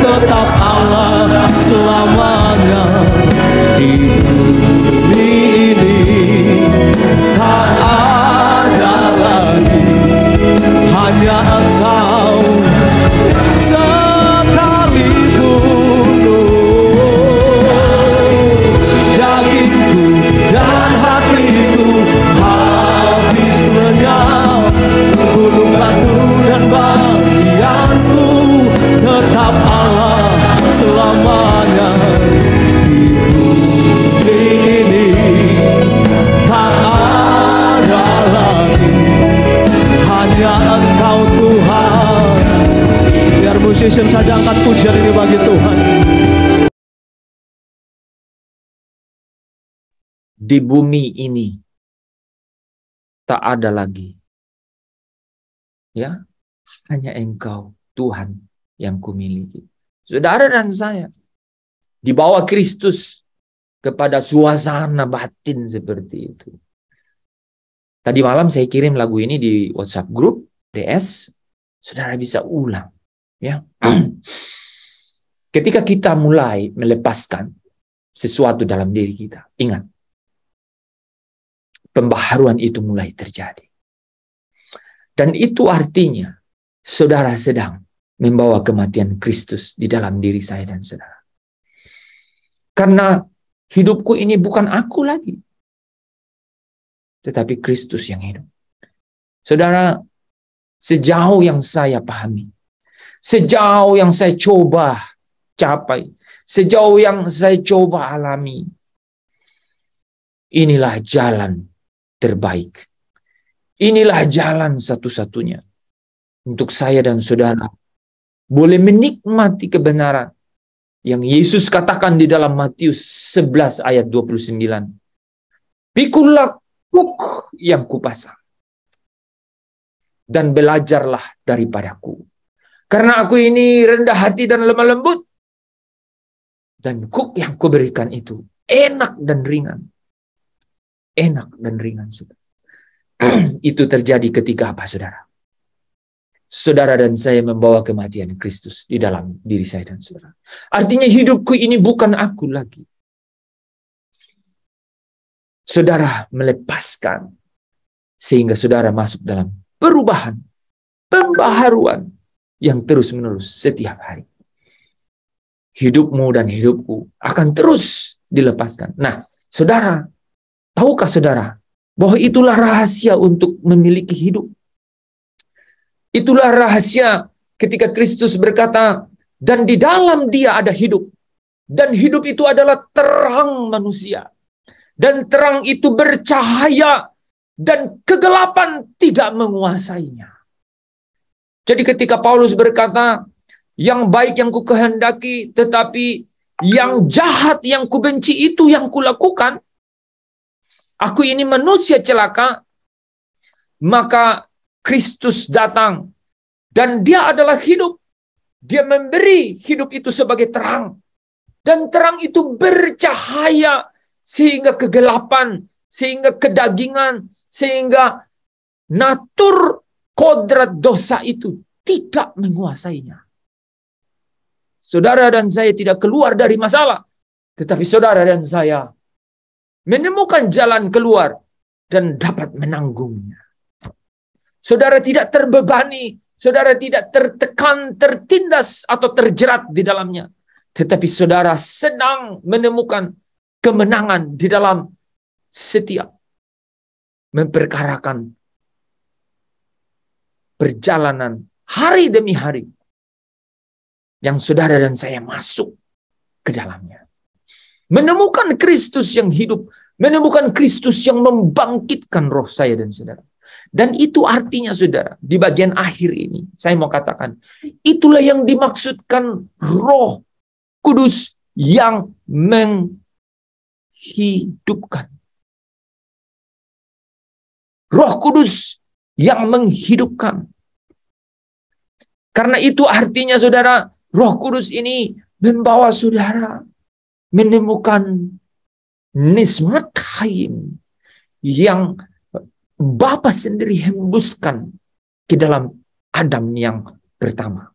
tetap Allah selamanya. Di bumi ini tak ada lagi, hanya Engkau. Sekalipun dagingku dan hatiku habis lenyap, musician saja angkat pujian ini bagi Tuhan. Di bumi ini tak ada lagi, ya, hanya Engkau Tuhan yang kumiliki. Saudara dan saya dibawa Kristus kepada suasana batin seperti itu. Tadi malam saya kirim lagu ini di WhatsApp grup DS, saudara bisa ulang, ya. Ketika kita mulai melepaskan sesuatu dalam diri kita, ingat, pembaharuan itu mulai terjadi. Dan itu artinya saudara sedang membawa kematian Kristus di dalam diri saya dan saudara. Karena hidupku ini bukan aku lagi, tetapi Kristus yang hidup. Saudara, sejauh yang saya pahami, sejauh yang saya coba capai, sejauh yang saya coba alami, inilah jalan terbaik. Inilah jalan satu-satunya untuk saya dan saudara boleh menikmati kebenaran yang Yesus katakan di dalam Matius 11 ayat 29. Pikulah kuk yang kupasang dan belajarlah daripadaku. Karena aku ini rendah hati dan lemah lembut, dan kuk yang kuberikan itu enak dan ringan. Enak dan ringan, saudara. Itu terjadi ketika apa, saudara? Saudara dan saya membawa kematian Kristus di dalam diri saya dan saudara. Artinya hidupku ini bukan aku lagi. Saudara melepaskan sehingga saudara masuk dalam perubahan, pembaharuan yang terus-menerus setiap hari. Hidupmu dan hidupku akan terus dilepaskan. Nah, saudara, tahukah saudara bahwa itulah rahasia untuk memiliki hidup? Itulah rahasia ketika Kristus berkata, dan di dalam Dia ada hidup, dan hidup itu adalah terang manusia, dan terang itu bercahaya, dan kegelapan tidak menguasainya. Jadi ketika Paulus berkata, yang baik yang ku kehendaki, tetapi yang jahat yang ku benci itu yang ku lakukan, aku ini manusia celaka, maka Kristus datang dan Dia adalah hidup. Dia memberi hidup itu sebagai terang. Dan terang itu bercahaya sehingga kegelapan, sehingga kedagingan, sehingga natur kodrat dosa itu tidak menguasainya. Saudara dan saya tidak keluar dari masalah, tetapi saudara dan saya menemukan jalan keluar dan dapat menanggungnya. Saudara tidak terbebani, saudara tidak tertekan, tertindas atau terjerat di dalamnya. Tetapi saudara sedang menemukan kemenangan di dalam setiap memperkarakan perjalanan hari demi hari yang saudara dan saya masuk ke dalamnya. Menemukan Kristus yang hidup, menemukan Kristus yang membangkitkan roh saya dan saudara. Dan itu artinya, saudara, di bagian akhir ini, saya mau katakan, itulah yang dimaksudkan Roh Kudus yang menghidupkan. Roh Kudus yang menghidupkan. Karena itu artinya, saudara, Roh Kudus ini membawa saudara menemukan nismat haim yang Bapa sendiri hembuskan ke dalam Adam yang pertama.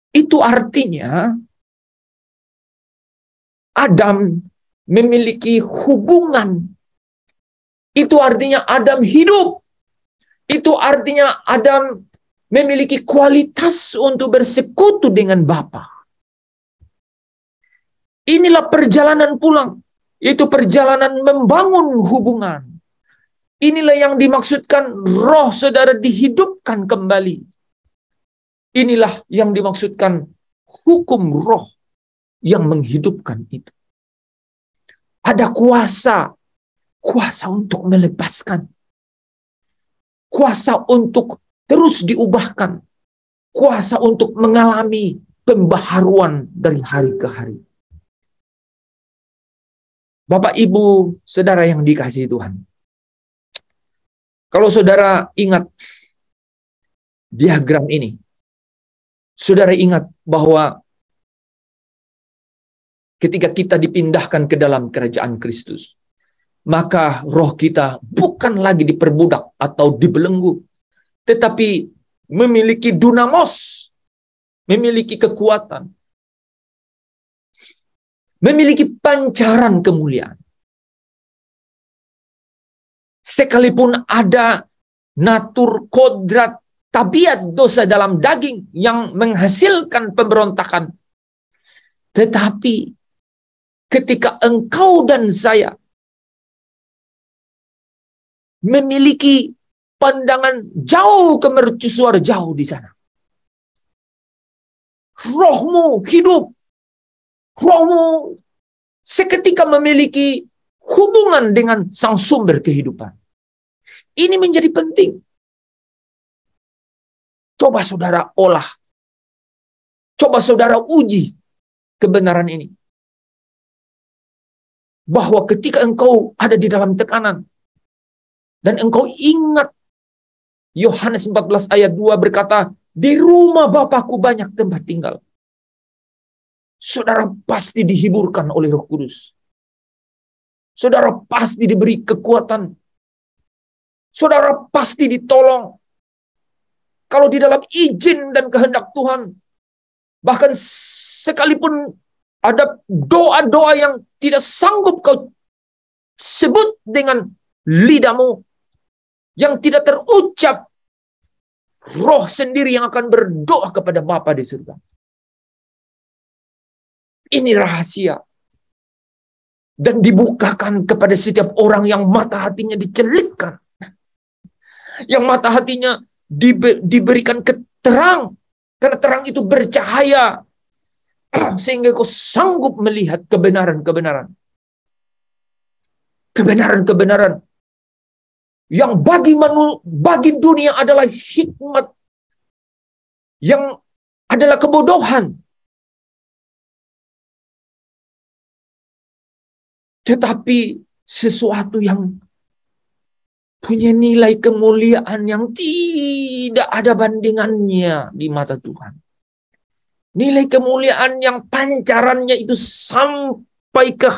Itu artinya Adam memiliki hubungan. Itu artinya Adam hidup. Itu artinya Adam memiliki kualitas untuk bersekutu dengan Bapa. Inilah perjalanan pulang. Itu perjalanan membangun hubungan. Inilah yang dimaksudkan roh saudara dihidupkan kembali. Inilah yang dimaksudkan hukum roh yang menghidupkan itu. Ada kuasa untuk melepaskan. Kuasa untuk terus diubahkan. kuasa untuk mengalami pembaharuan dari hari ke hari. Bapak, Ibu, Saudara yang dikasihi Tuhan. Kalau saudara ingat diagram ini, saudara ingat bahwa ketika kita dipindahkan ke dalam kerajaan Kristus, maka roh kita bukan lagi diperbudak atau dibelenggu, tetapi memiliki dunamos, memiliki kekuatan, memiliki pancaran kemuliaan. Sekalipun ada natur, kodrat, tabiat dosa dalam daging yang menghasilkan pemberontakan, tetapi ketika engkau dan saya memiliki pandangan jauh ke mercusuar jauh di sana, rohmu hidup, rohmu seketika memiliki hubungan dengan sang sumber kehidupan. Ini menjadi penting. Coba saudara olah, coba saudara uji kebenaran ini. Bahwa ketika engkau ada di dalam tekanan, dan engkau ingat Yohanes 14 ayat 2 berkata, di rumah Bapakku banyak tempat tinggal. Saudara pasti dihiburkan oleh Roh Kudus. Saudara pasti diberi kekuatan. Saudara pasti ditolong. Kalau di dalam izin dan kehendak Tuhan, bahkan sekalipun ada doa-doa yang tidak sanggup kau sebut dengan lidahmu, yang tidak terucap, Roh sendiri yang akan berdoa kepada Bapa di surga. Ini rahasia. Dan dibukakan kepada setiap orang yang mata hatinya dicelitkan. Yang mata hatinya diberikan keterang. Karena terang itu bercahaya. Sehingga kau sanggup melihat kebenaran-kebenaran. Kebenaran-kebenaran. Yang bagi dunia adalah hikmat. Yang adalah kebodohan. Tetapi sesuatu yang punya nilai kemuliaan yang tidak ada bandingannya di mata Tuhan. Nilai kemuliaan yang pancarannya itu sampai ke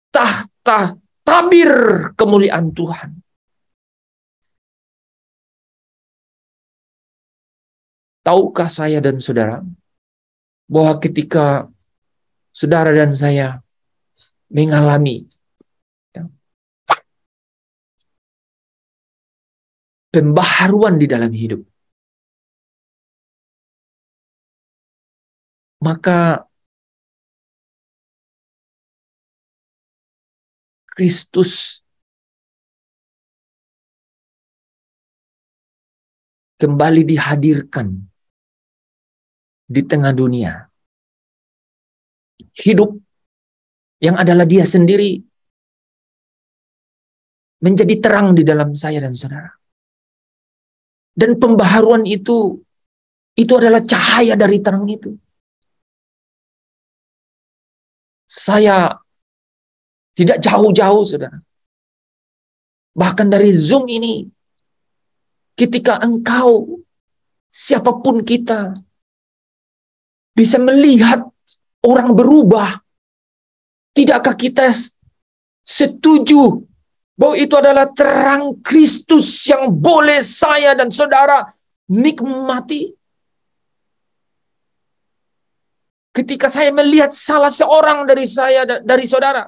tahta tabir kemuliaan Tuhan. Tahukah saya dan saudara bahwa ketika saudara dan saya mengalami pembaharuan di dalam hidup, maka Kristus kembali dihadirkan di tengah dunia. Hidup yang adalah Dia sendiri menjadi terang di dalam saya dan saudara. Dan pembaharuan itu adalah cahaya dari terang itu. Saya tidak jauh-jauh, saudara. Bahkan dari Zoom ini, ketika engkau, siapapun kita, bisa melihat orang berubah, tidakkah kita setuju bahwa itu adalah terang Kristus yang boleh saya dan saudara nikmati? Ketika saya melihat salah seorang dari saudara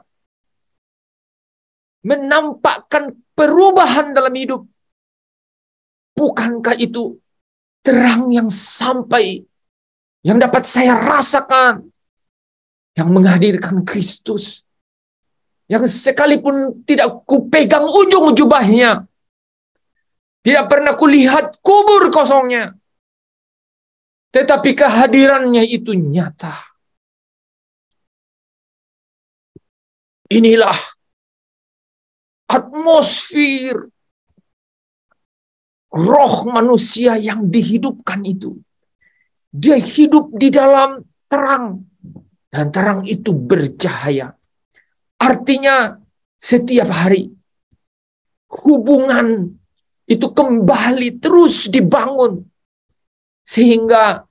menampakkan perubahan dalam hidup, bukankah itu terang yang sampai, yang dapat saya rasakan, yang menghadirkan Kristus, yang sekalipun tidak kupegang ujung jubahnya, tidak pernah kulihat kubur kosongnya, tetapi kehadirannya itu nyata. Inilah atmosfer roh manusia yang dihidupkan itu. Dia hidup di dalam terang. Dan terang itu bercahaya. Artinya setiap hari hubungan itu kembali terus dibangun. Sehingga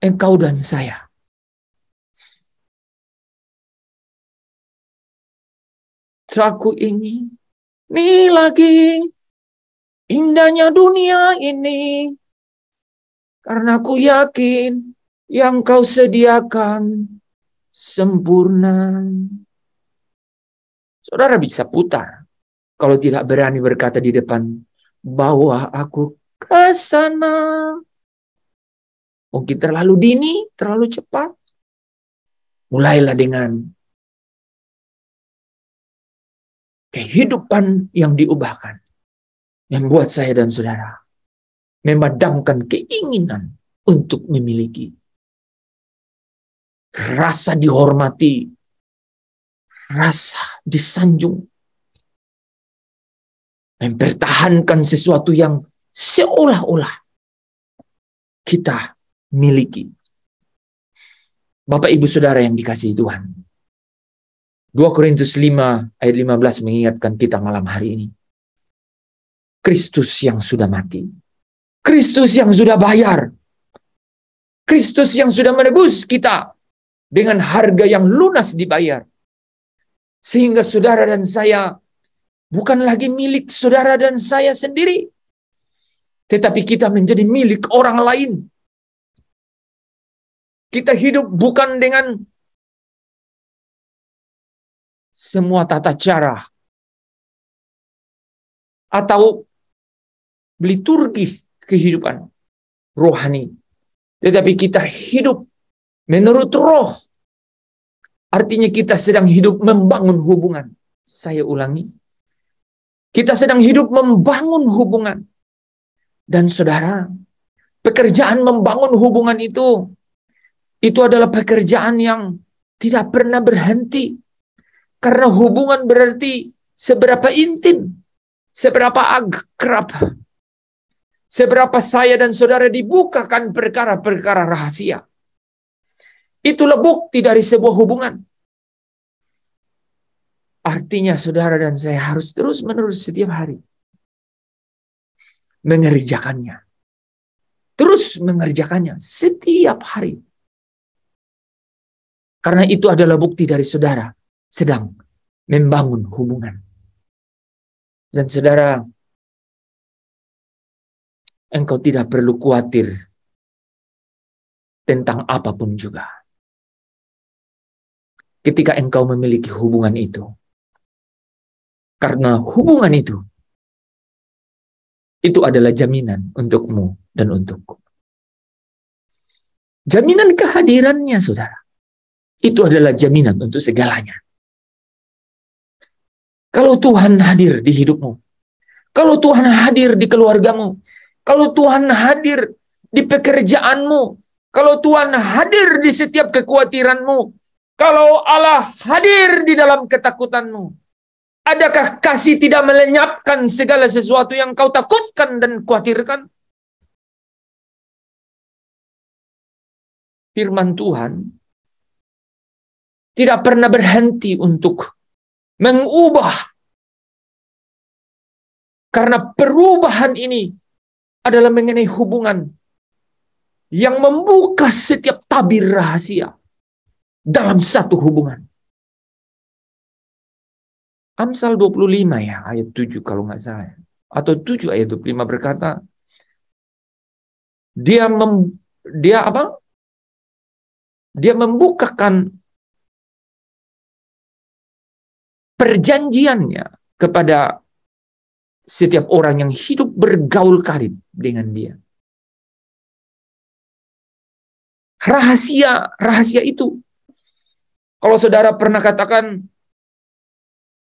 engkau dan saya aku ingin nih lagi indahnya dunia ini, karena aku yakin yang kau sediakan sempurna. Saudara bisa putar kalau tidak berani berkata di depan, bawa aku ke sana. Mungkin terlalu dini, terlalu cepat. Mulailah dengan kehidupan yang diubahkan. Yang membuat saya dan saudara memadamkan keinginan untuk memiliki. Rasa dihormati, rasa disanjung. Mempertahankan sesuatu yang seolah-olah kita miliki. Bapak Ibu Saudara yang dikasihi Tuhan. 2 Korintus 5 ayat 15 mengingatkan kita malam hari ini. Kristus yang sudah mati. Kristus yang sudah bayar. Kristus yang sudah menebus kita dengan harga yang lunas dibayar. Sehingga saudara dan saya bukan lagi milik saudara dan saya sendiri. Tetapi kita menjadi milik orang lain. Kita hidup bukan dengan semua tata cara atau liturgi kehidupan rohani. Tetapi kita hidup menurut roh. Artinya kita sedang hidup membangun hubungan. Saya ulangi. Kita sedang hidup membangun hubungan. Dan saudara, pekerjaan membangun hubungan itu adalah pekerjaan yang tidak pernah berhenti. Karena hubungan berarti seberapa intim, seberapa akrab, seberapa saya dan saudara dibukakan perkara-perkara rahasia. Itulah bukti dari sebuah hubungan. Artinya saudara dan saya harus terus-menerus setiap hari mengerjakannya. Terus mengerjakannya setiap hari. Karena itu adalah bukti dari saudara sedang membangun hubungan. Dan saudara, engkau tidak perlu khawatir tentang apapun juga. Ketika engkau memiliki hubungan itu. Karena hubungan itu adalah jaminan untukmu dan untukku. Jaminan kehadirannya, saudara. Itu adalah jaminan untuk segalanya. Kalau Tuhan hadir di hidupmu, kalau Tuhan hadir di keluargamu, kalau Tuhan hadir di pekerjaanmu, kalau Tuhan hadir di setiap kekhawatiranmu, kalau Allah hadir di dalam ketakutanmu, adakah kasih tidak melenyapkan segala sesuatu yang kau takutkan dan khawatirkan? Firman Tuhan tidak pernah berhenti untuk mengubah. Karena perubahan ini adalah mengenai hubungan yang membuka setiap tabir rahasia dalam satu hubungan. Amsal 25 ya, ayat 7 kalau nggak salah. Atau 7 ayat 25 berkata, dia membukakan perjanjiannya kepada setiap orang yang hidup bergaul karib dengan dia. Rahasia itu. Kalau saudara pernah katakan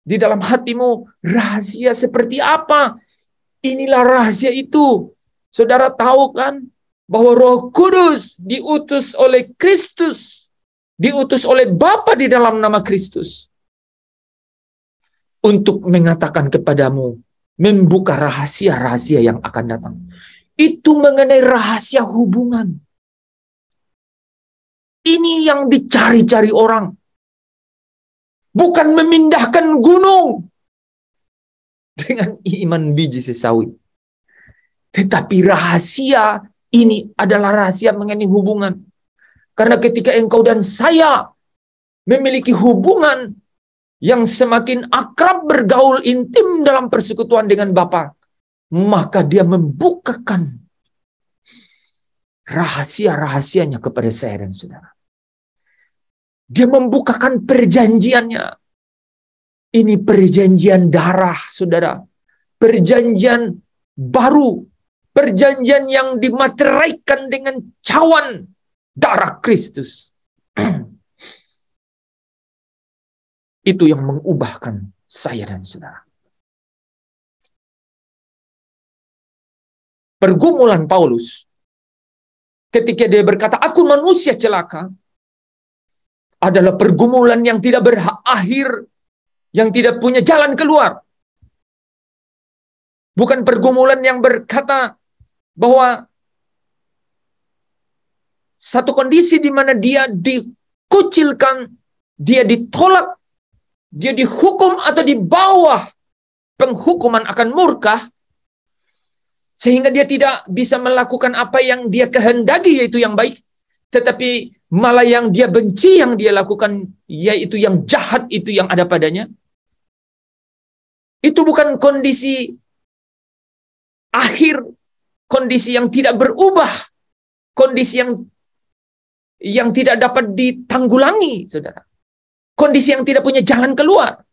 di dalam hatimu, rahasia seperti apa? Inilah rahasia itu. Saudara tahu kan bahwa Roh Kudus diutus oleh Kristus, diutus oleh Bapa di dalam nama Kristus untuk mengatakan kepadamu, membuka rahasia-rahasia yang akan datang. Itu mengenai rahasia hubungan. Ini yang dicari-cari orang. Bukan memindahkan gunung dengan iman biji sesawi. Tetapi rahasia ini adalah rahasia mengenai hubungan. Karena ketika engkau dan saya memiliki hubungan yang semakin akrab, bergaul intim dalam persekutuan dengan Bapa, maka dia membukakan rahasia-rahasianya kepada saya dan saudara. Dia membukakan perjanjiannya. Ini perjanjian darah, saudara. Perjanjian baru. Perjanjian yang dimateraikan dengan cawan darah Kristus. Itu yang mengubahkan saya dan saudara. Pergumulan Paulus ketika dia berkata, aku manusia celaka, adalah pergumulan yang tidak berakhir, yang tidak punya jalan keluar. Bukan pergumulan yang berkata bahwa satu kondisi di mana dia dikucilkan, dia ditolak, dia dihukum atau di bawah penghukuman akan murka, sehingga dia tidak bisa melakukan apa yang dia kehendaki, yaitu yang baik, tetapi malah yang dia benci yang dia lakukan, yaitu yang jahat itu yang ada padanya. Itu bukan kondisi akhir, kondisi yang tidak berubah, kondisi yang tidak dapat ditanggulangi, saudara. Kondisi yang tidak punya jalan keluar.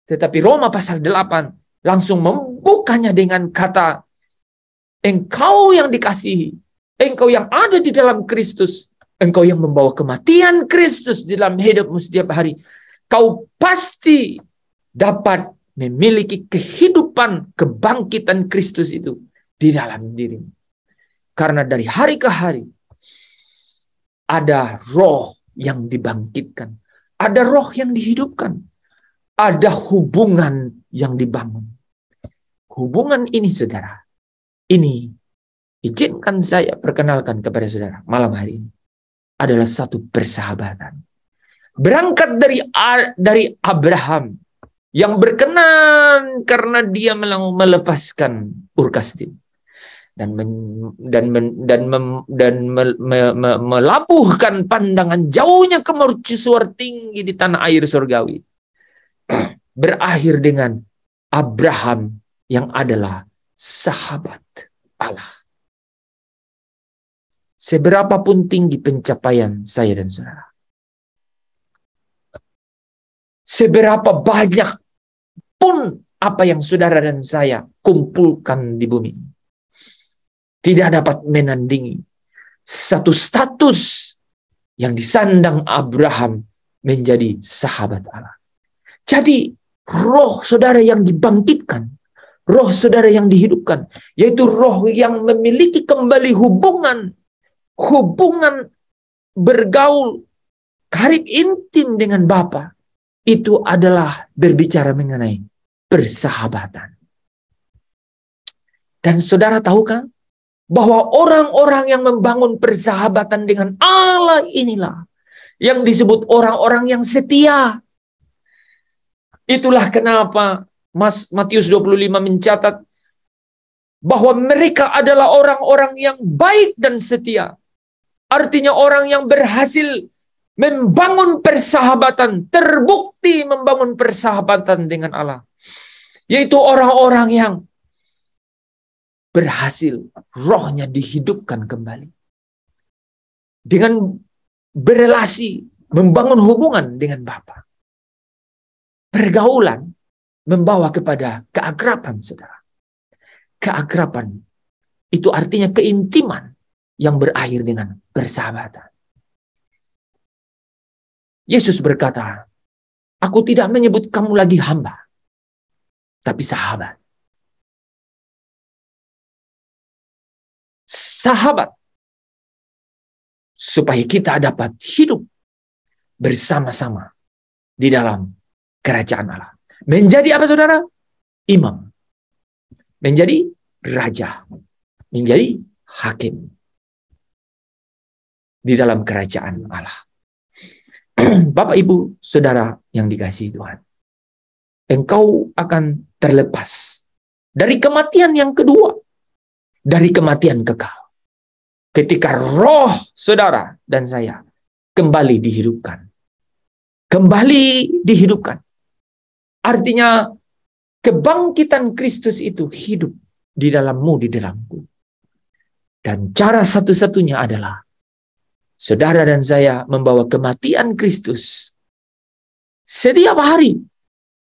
Tetapi Roma pasal 8 langsung membukanya dengan kata, engkau yang dikasihi, engkau yang ada di dalam Kristus, engkau yang membawa kematian Kristus di dalam hidupmu setiap hari, kau pasti dapat memiliki kehidupan, kebangkitan Kristus itu di dalam dirimu. Karena dari hari ke hari ada roh yang dibangkitkan, ada roh yang dihidupkan, ada hubungan yang dibangun. Hubungan ini, saudara, ini izinkan saya perkenalkan kepada saudara malam hari ini, adalah satu persahabatan. Berangkat dari Abraham yang berkenan karena dia melepaskan Ur Kasdim dan melabuhkan pandangan jauhnya ke mercusuar tinggi di tanah air surgawi. Berakhir dengan Abraham yang adalah sahabat Allah. Seberapapun tinggi pencapaian saya dan saudara, seberapa banyak pun apa yang saudara dan saya kumpulkan di bumi, tidak dapat menandingi satu status yang disandang Abraham menjadi sahabat Allah. Jadi roh saudara yang dibangkitkan, roh saudara yang dihidupkan, yaitu roh yang memiliki kembali hubungan bergaul karib intim dengan Bapa, itu adalah berbicara mengenai persahabatan. Dan saudara tahu kan bahwa orang-orang yang membangun persahabatan dengan Allah inilah yang disebut orang-orang yang setia. Itulah kenapa Matius 25 mencatat bahwa mereka adalah orang-orang yang baik dan setia. Artinya orang yang berhasil membangun persahabatan, terbukti membangun persahabatan dengan Allah. Yaitu orang-orang yang berhasil rohnya dihidupkan kembali. Dengan berelasi, membangun hubungan dengan Bapa. Pergaulan membawa kepada keakraban, saudara. Keakraban itu artinya keintiman yang berakhir dengan persahabatan. Yesus berkata, aku tidak menyebut kamu lagi hamba, tapi sahabat. Sahabat. Supaya kita dapat hidup bersama-sama di dalam kerajaan Allah. Menjadi apa, saudara? Imam. Menjadi raja. Menjadi hakim di dalam kerajaan Allah. Bapak, Ibu, Saudara yang dikasihi Tuhan, engkau akan terlepas dari kematian yang kedua, dari kematian kekal. Ketika roh saudara dan saya kembali dihidupkan. Kembali dihidupkan. Artinya kebangkitan Kristus itu hidup di dalammu, di dalamku. Dan cara satu-satunya adalah saudara dan saya membawa kematian Kristus setiap hari.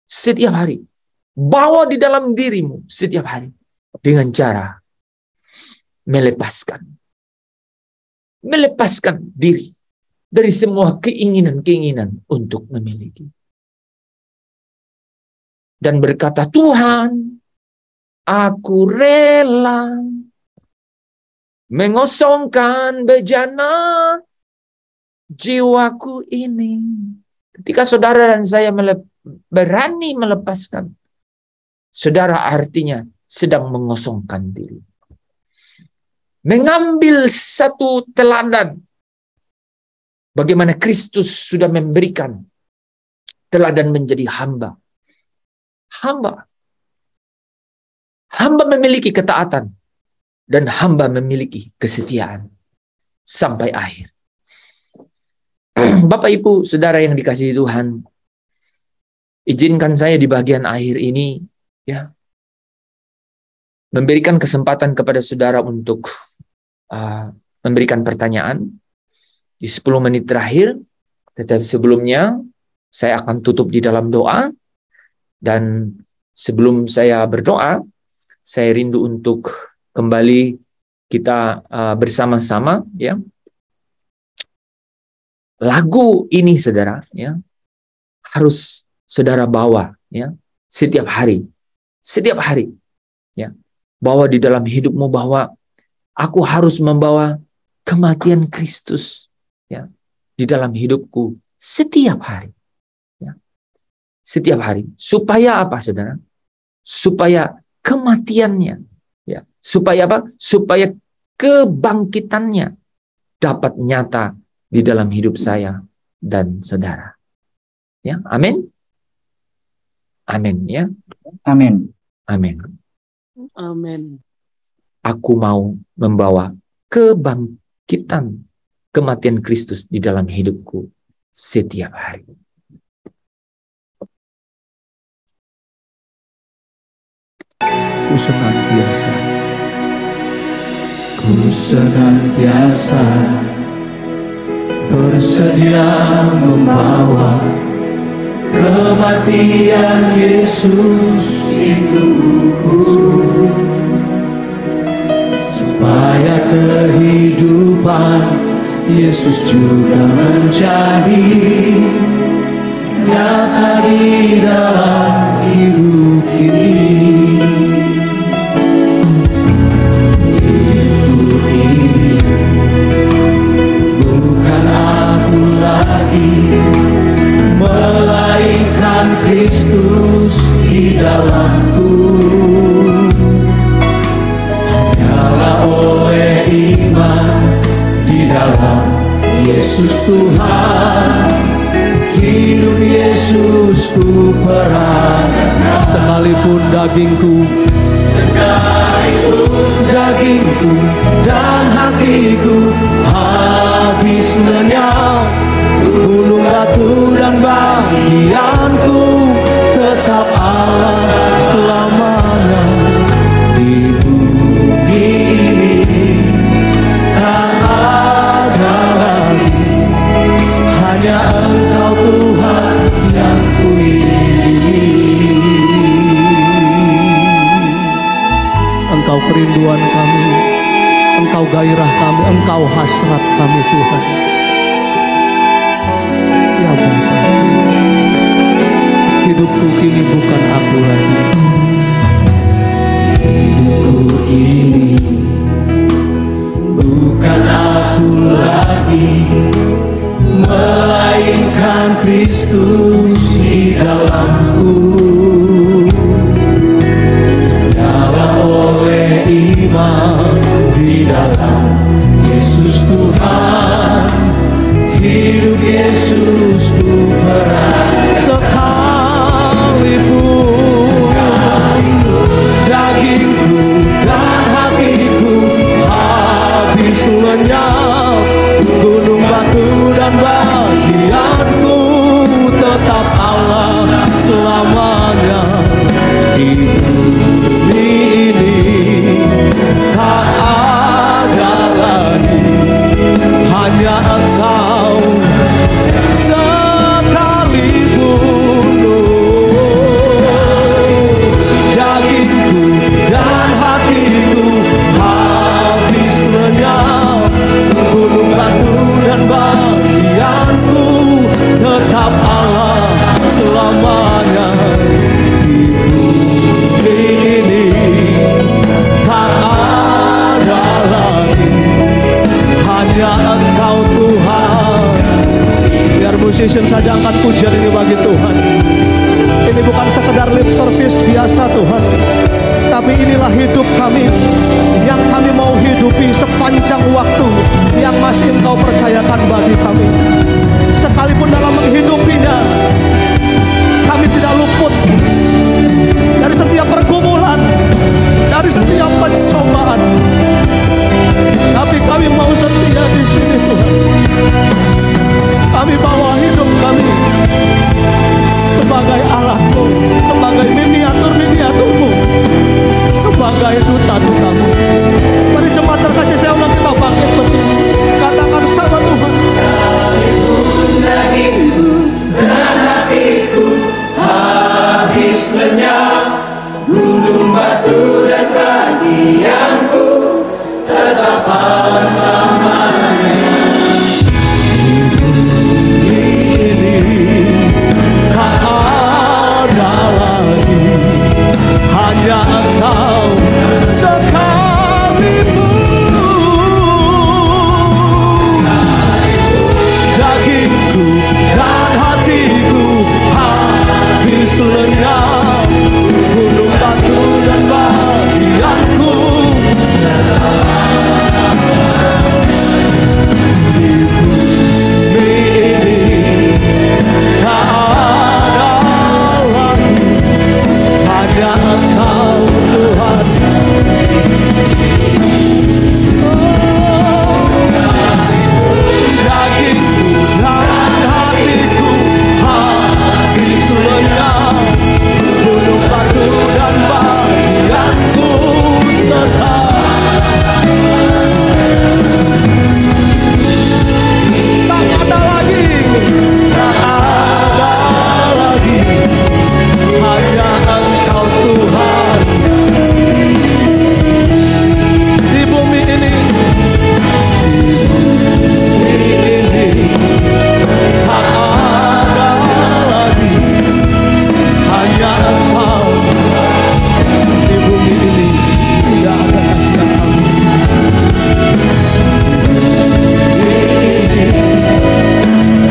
Setiap hari. Bawa di dalam dirimu setiap hari. Dengan cara melepaskan diri dari semua keinginan-keinginan untuk memiliki. Dan berkata, Tuhan, aku rela mengosongkan bejana jiwaku ini. Ketika saudara dan saya berani melepaskan, saudara artinya sedang mengosongkan diri. Mengambil satu teladan bagaimana Kristus sudah memberikan teladan menjadi hamba. Hamba memiliki ketaatan dan hamba memiliki kesetiaan sampai akhir. Bapak, Ibu, Saudara yang dikasihi Tuhan, izinkan saya di bagian akhir ini memberikan kesempatan kepada saudara untuk memberikan pertanyaan di 10 menit terakhir. Tetapi sebelumnya saya akan tutup di dalam doa. Dan sebelum saya berdoa, saya rindu untuk kembali kita bersama-sama lagu ini saudara harus saudara bawa setiap hari bawa di dalam hidupmu bahwa aku harus membawa kematian Kristus di dalam hidupku setiap hari. Setiap hari. Supaya apa, saudara? Supaya kematiannya. Supaya apa? Supaya kebangkitannya dapat nyata di dalam hidup saya dan saudara. Amin. Amin Amin. Amin. Amin. Aku mau membawa kebangkitan kematian Kristus di dalam hidupku setiap hari. Ku senantiasa bersedia membawa kematian Yesus di tubuhku, supaya kehidupan Yesus juga menjadi nyata di dalam hidup ini. Hidup ini bukan aku lagi, melainkan Kristus di dalamku. Hanyalah oleh iman di dalam Yesus Tuhan, hidup Yesus ku perankan. Sekalipun dagingku dan hatiku habis lenyap, gunung batu dan bagianku tetap Allah selamanya. Di bumi ini tak ada lagi, hanya Engkau Tuhan yang kuingini. Engkau kerinduan kami, Engkau gairah kami, Engkau hasrat kami Tuhan. Ya Bapa, hidupku kini bukan aku lagi. Hidupku kini bukan aku lagi, melainkan Kristus di dalamku. Dalam oleh iman di dalam Yesus Tuhan, hidup Yesus ku perah. Sekalipun dagingku dan hatiku habis lenyap, gunung batu dan bagianku tetap Allah selamanya. Di bumi ini tak ada lagi, hanya Engkau. Sekalipun dagingku dan hatiku habis lenyap, gunung batu dan bagianku tetap Allah selamanya. Di bumi ini tak ada lagi, hanya Engkau Tuhan. Biar musician saja angkat pujian ini bagi Tuhan. Ini bukan sekedar lip service biasa Tuhan, tapi inilah hidup kami yang kami mau hidupi sepanjang waktu yang masih Engkau percayakan bagi kami. Sekalipun dalam menghidupinya kami tidak luput dari setiap pergumulan, dari setiap pencobaan, tapi kami mau setia di sini Tuhan. Kami bawa hidup kami sebagai Allahmu, sebagai miniatur-miniaturmu, sebagai duta-dutamu. Mari jemaat terkasih, saya undang kita bangkit berdiri, katakan sama Tuhan. Dagingku dan hatiku habis lenyap, gunung batu dan bagianku tetap Allah selamanya. Tak ada lagi, hanya Engkau. Sekalipun dagingku dan hatiku habis lenyap, gunung batu dan bagianku di bumi ini tak ada lagi, hanya Engkau Tuhan. Dagingku dan hatiku habis lenyap, gunung batu dan bagianku tetap. Tak ada lagi, tak ada lagi, hanya Engkau Tuhan. Di bumi ini tak ada lagi, hanya Engkau. Di bumi ini tidak ada lagi kami.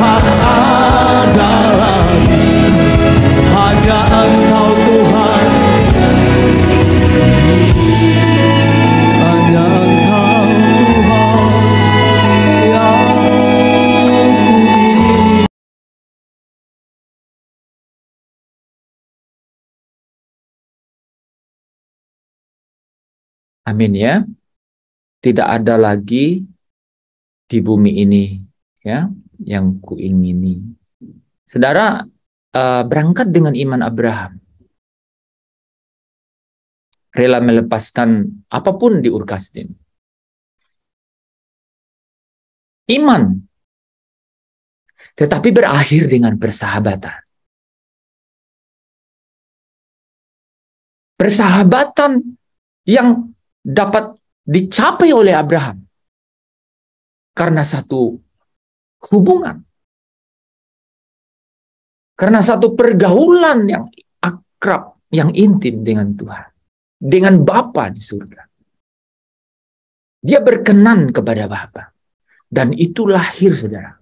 Tak ada lagi, hanya Engkau Tuhan. Hanya Engkau Tuhan yang ku ingini. Amin ya. Tidak ada lagi di bumi ini ya yang kuingini. Saudara, berangkat dengan iman Abraham, rela melepaskan apapun di Ur Kasdim. Iman, tetapi berakhir dengan persahabatan. Persahabatan yang dapat dicapai oleh Abraham karena satu hubungan, karena satu pergaulan yang akrab, yang intim dengan Tuhan, dengan Bapa di surga. Dia berkenan kepada Bapa, dan itu lahir, saudara,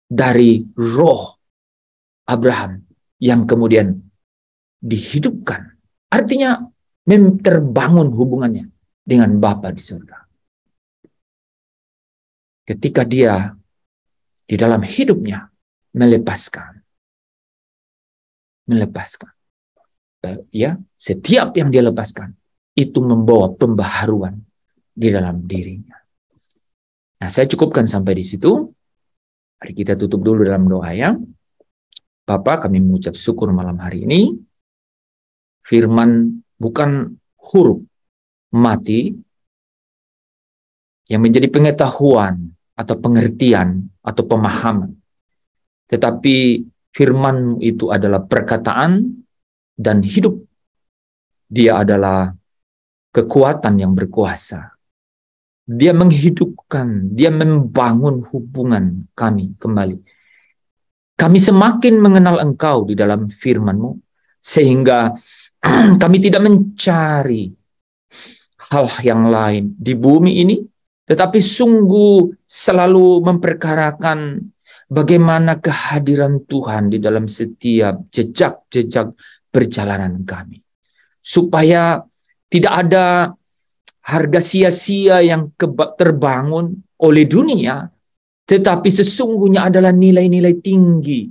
dari roh Abraham yang kemudian dihidupkan. Artinya terbangun hubungannya dengan Bapa di surga. Ketika dia di dalam hidupnya melepaskan. Ya, setiap yang dia lepaskan itu membawa pembaharuan di dalam dirinya. Nah, saya cukupkan sampai di situ. Mari kita tutup dulu dalam doa ya. Bapa, kami mengucap syukur malam hari ini. Firman bukan huruf mati yang menjadi pengetahuan atau pengertian atau pemahaman. Tetapi firman itu adalah perkataan dan hidup. Dia adalah kekuatan yang berkuasa. Dia menghidupkan, dia membangun hubungan kami kembali. Kami semakin mengenal Engkau di dalam firman-Mu, sehingga kami tidak mencari hal yang lain di bumi ini, tetapi sungguh selalu memperkarakan bagaimana kehadiran Tuhan di dalam setiap jejak-jejak perjalanan kami. Supaya tidak ada harga sia-sia yang terbangun oleh dunia, tetapi sesungguhnya adalah nilai-nilai tinggi,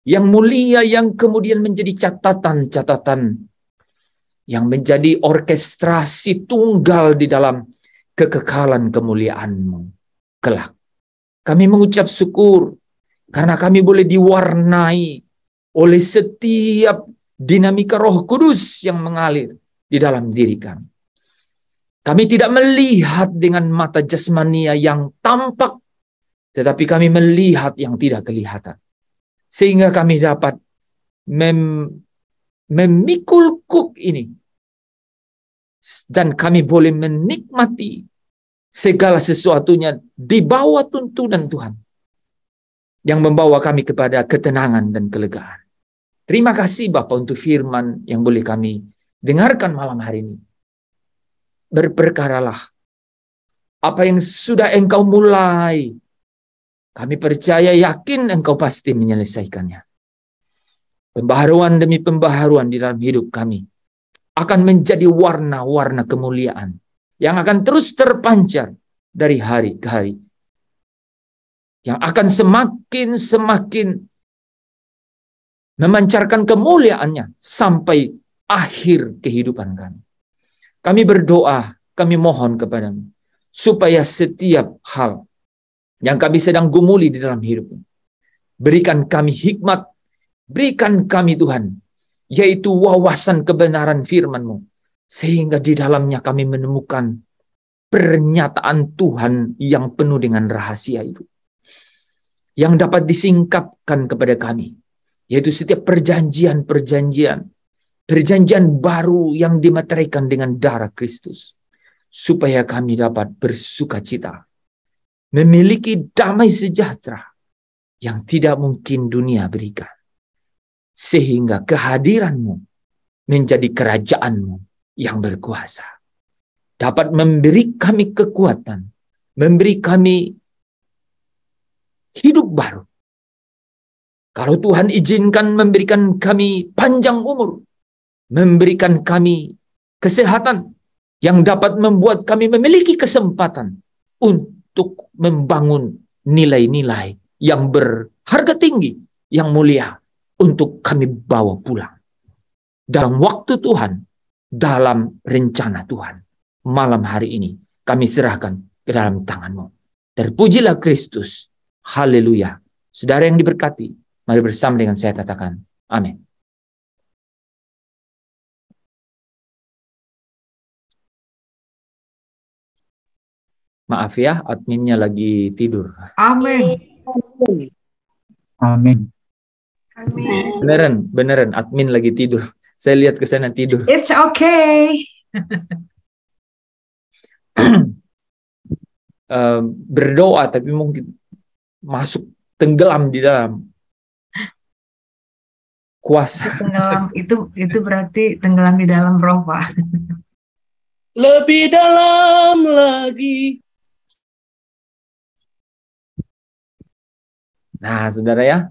yang mulia, yang kemudian menjadi catatan-catatan, yang menjadi orkestrasi tunggal di dalam kekekalan kemuliaan-Mu kelak. Kami mengucap syukur karena kami boleh diwarnai oleh setiap dinamika Roh Kudus yang mengalir di dalam diri kami. Kami tidak melihat dengan mata jasmania yang tampak, tetapi kami melihat yang tidak kelihatan. Sehingga kami dapat memikul kuk ini. Dan kami boleh menikmati segala sesuatunya di bawah tuntunan Tuhan, yang membawa kami kepada ketenangan dan kelegaan. Terima kasih Bapa untuk firman yang boleh kami dengarkan malam hari ini. Berperkaralah apa yang sudah Engkau mulai. Kami percaya, yakin Engkau pasti menyelesaikannya. Pembaharuan demi pembaharuan di dalam hidup kami akan menjadi warna-warna kemuliaan yang akan terus terpancar dari hari ke hari. Yang akan semakin memancarkan kemuliaannya sampai akhir kehidupan kami. Kami berdoa, kami mohon kepadamu, supaya setiap hal yang kami sedang gumuli di dalam hidup ini, berikan kami hikmat, berikan kami Tuhan, yaitu wawasan kebenaran firman-Mu, sehingga di dalamnya kami menemukan pernyataan Tuhan yang penuh dengan rahasia itu, yang dapat disingkapkan kepada kami, yaitu setiap perjanjian baru yang dimateraikan dengan darah Kristus, supaya kami dapat bersukacita, memiliki damai sejahtera yang tidak mungkin dunia berikan, sehingga kehadiran-Mu menjadi kerajaan-Mu yang berkuasa, dapat memberi kami kekuatan, memberi kami hidup baru. Kalau Tuhan izinkan memberikan kami panjang umur, memberikan kami kesehatan yang dapat membuat kami memiliki kesempatan untuk membangun nilai-nilai yang berharga tinggi, yang mulia, untuk kami bawa pulang dalam waktu Tuhan, dalam rencana Tuhan. Malam hari ini kami serahkan ke dalam tangan-Mu. Terpujilah Kristus. Haleluya. Saudara yang diberkati, mari bersama dengan saya katakan amin. Maaf ya, adminnya lagi tidur. Amin. Amin. Amin. Beneran admin lagi tidur. Saya lihat ke sana tidur. It's okay. Berdoa tapi mungkin masuk tenggelam di dalam kuasa. Tenggelam itu berarti tenggelam di dalam roh, Pak. Lebih dalam lagi. Nah, saudara ya,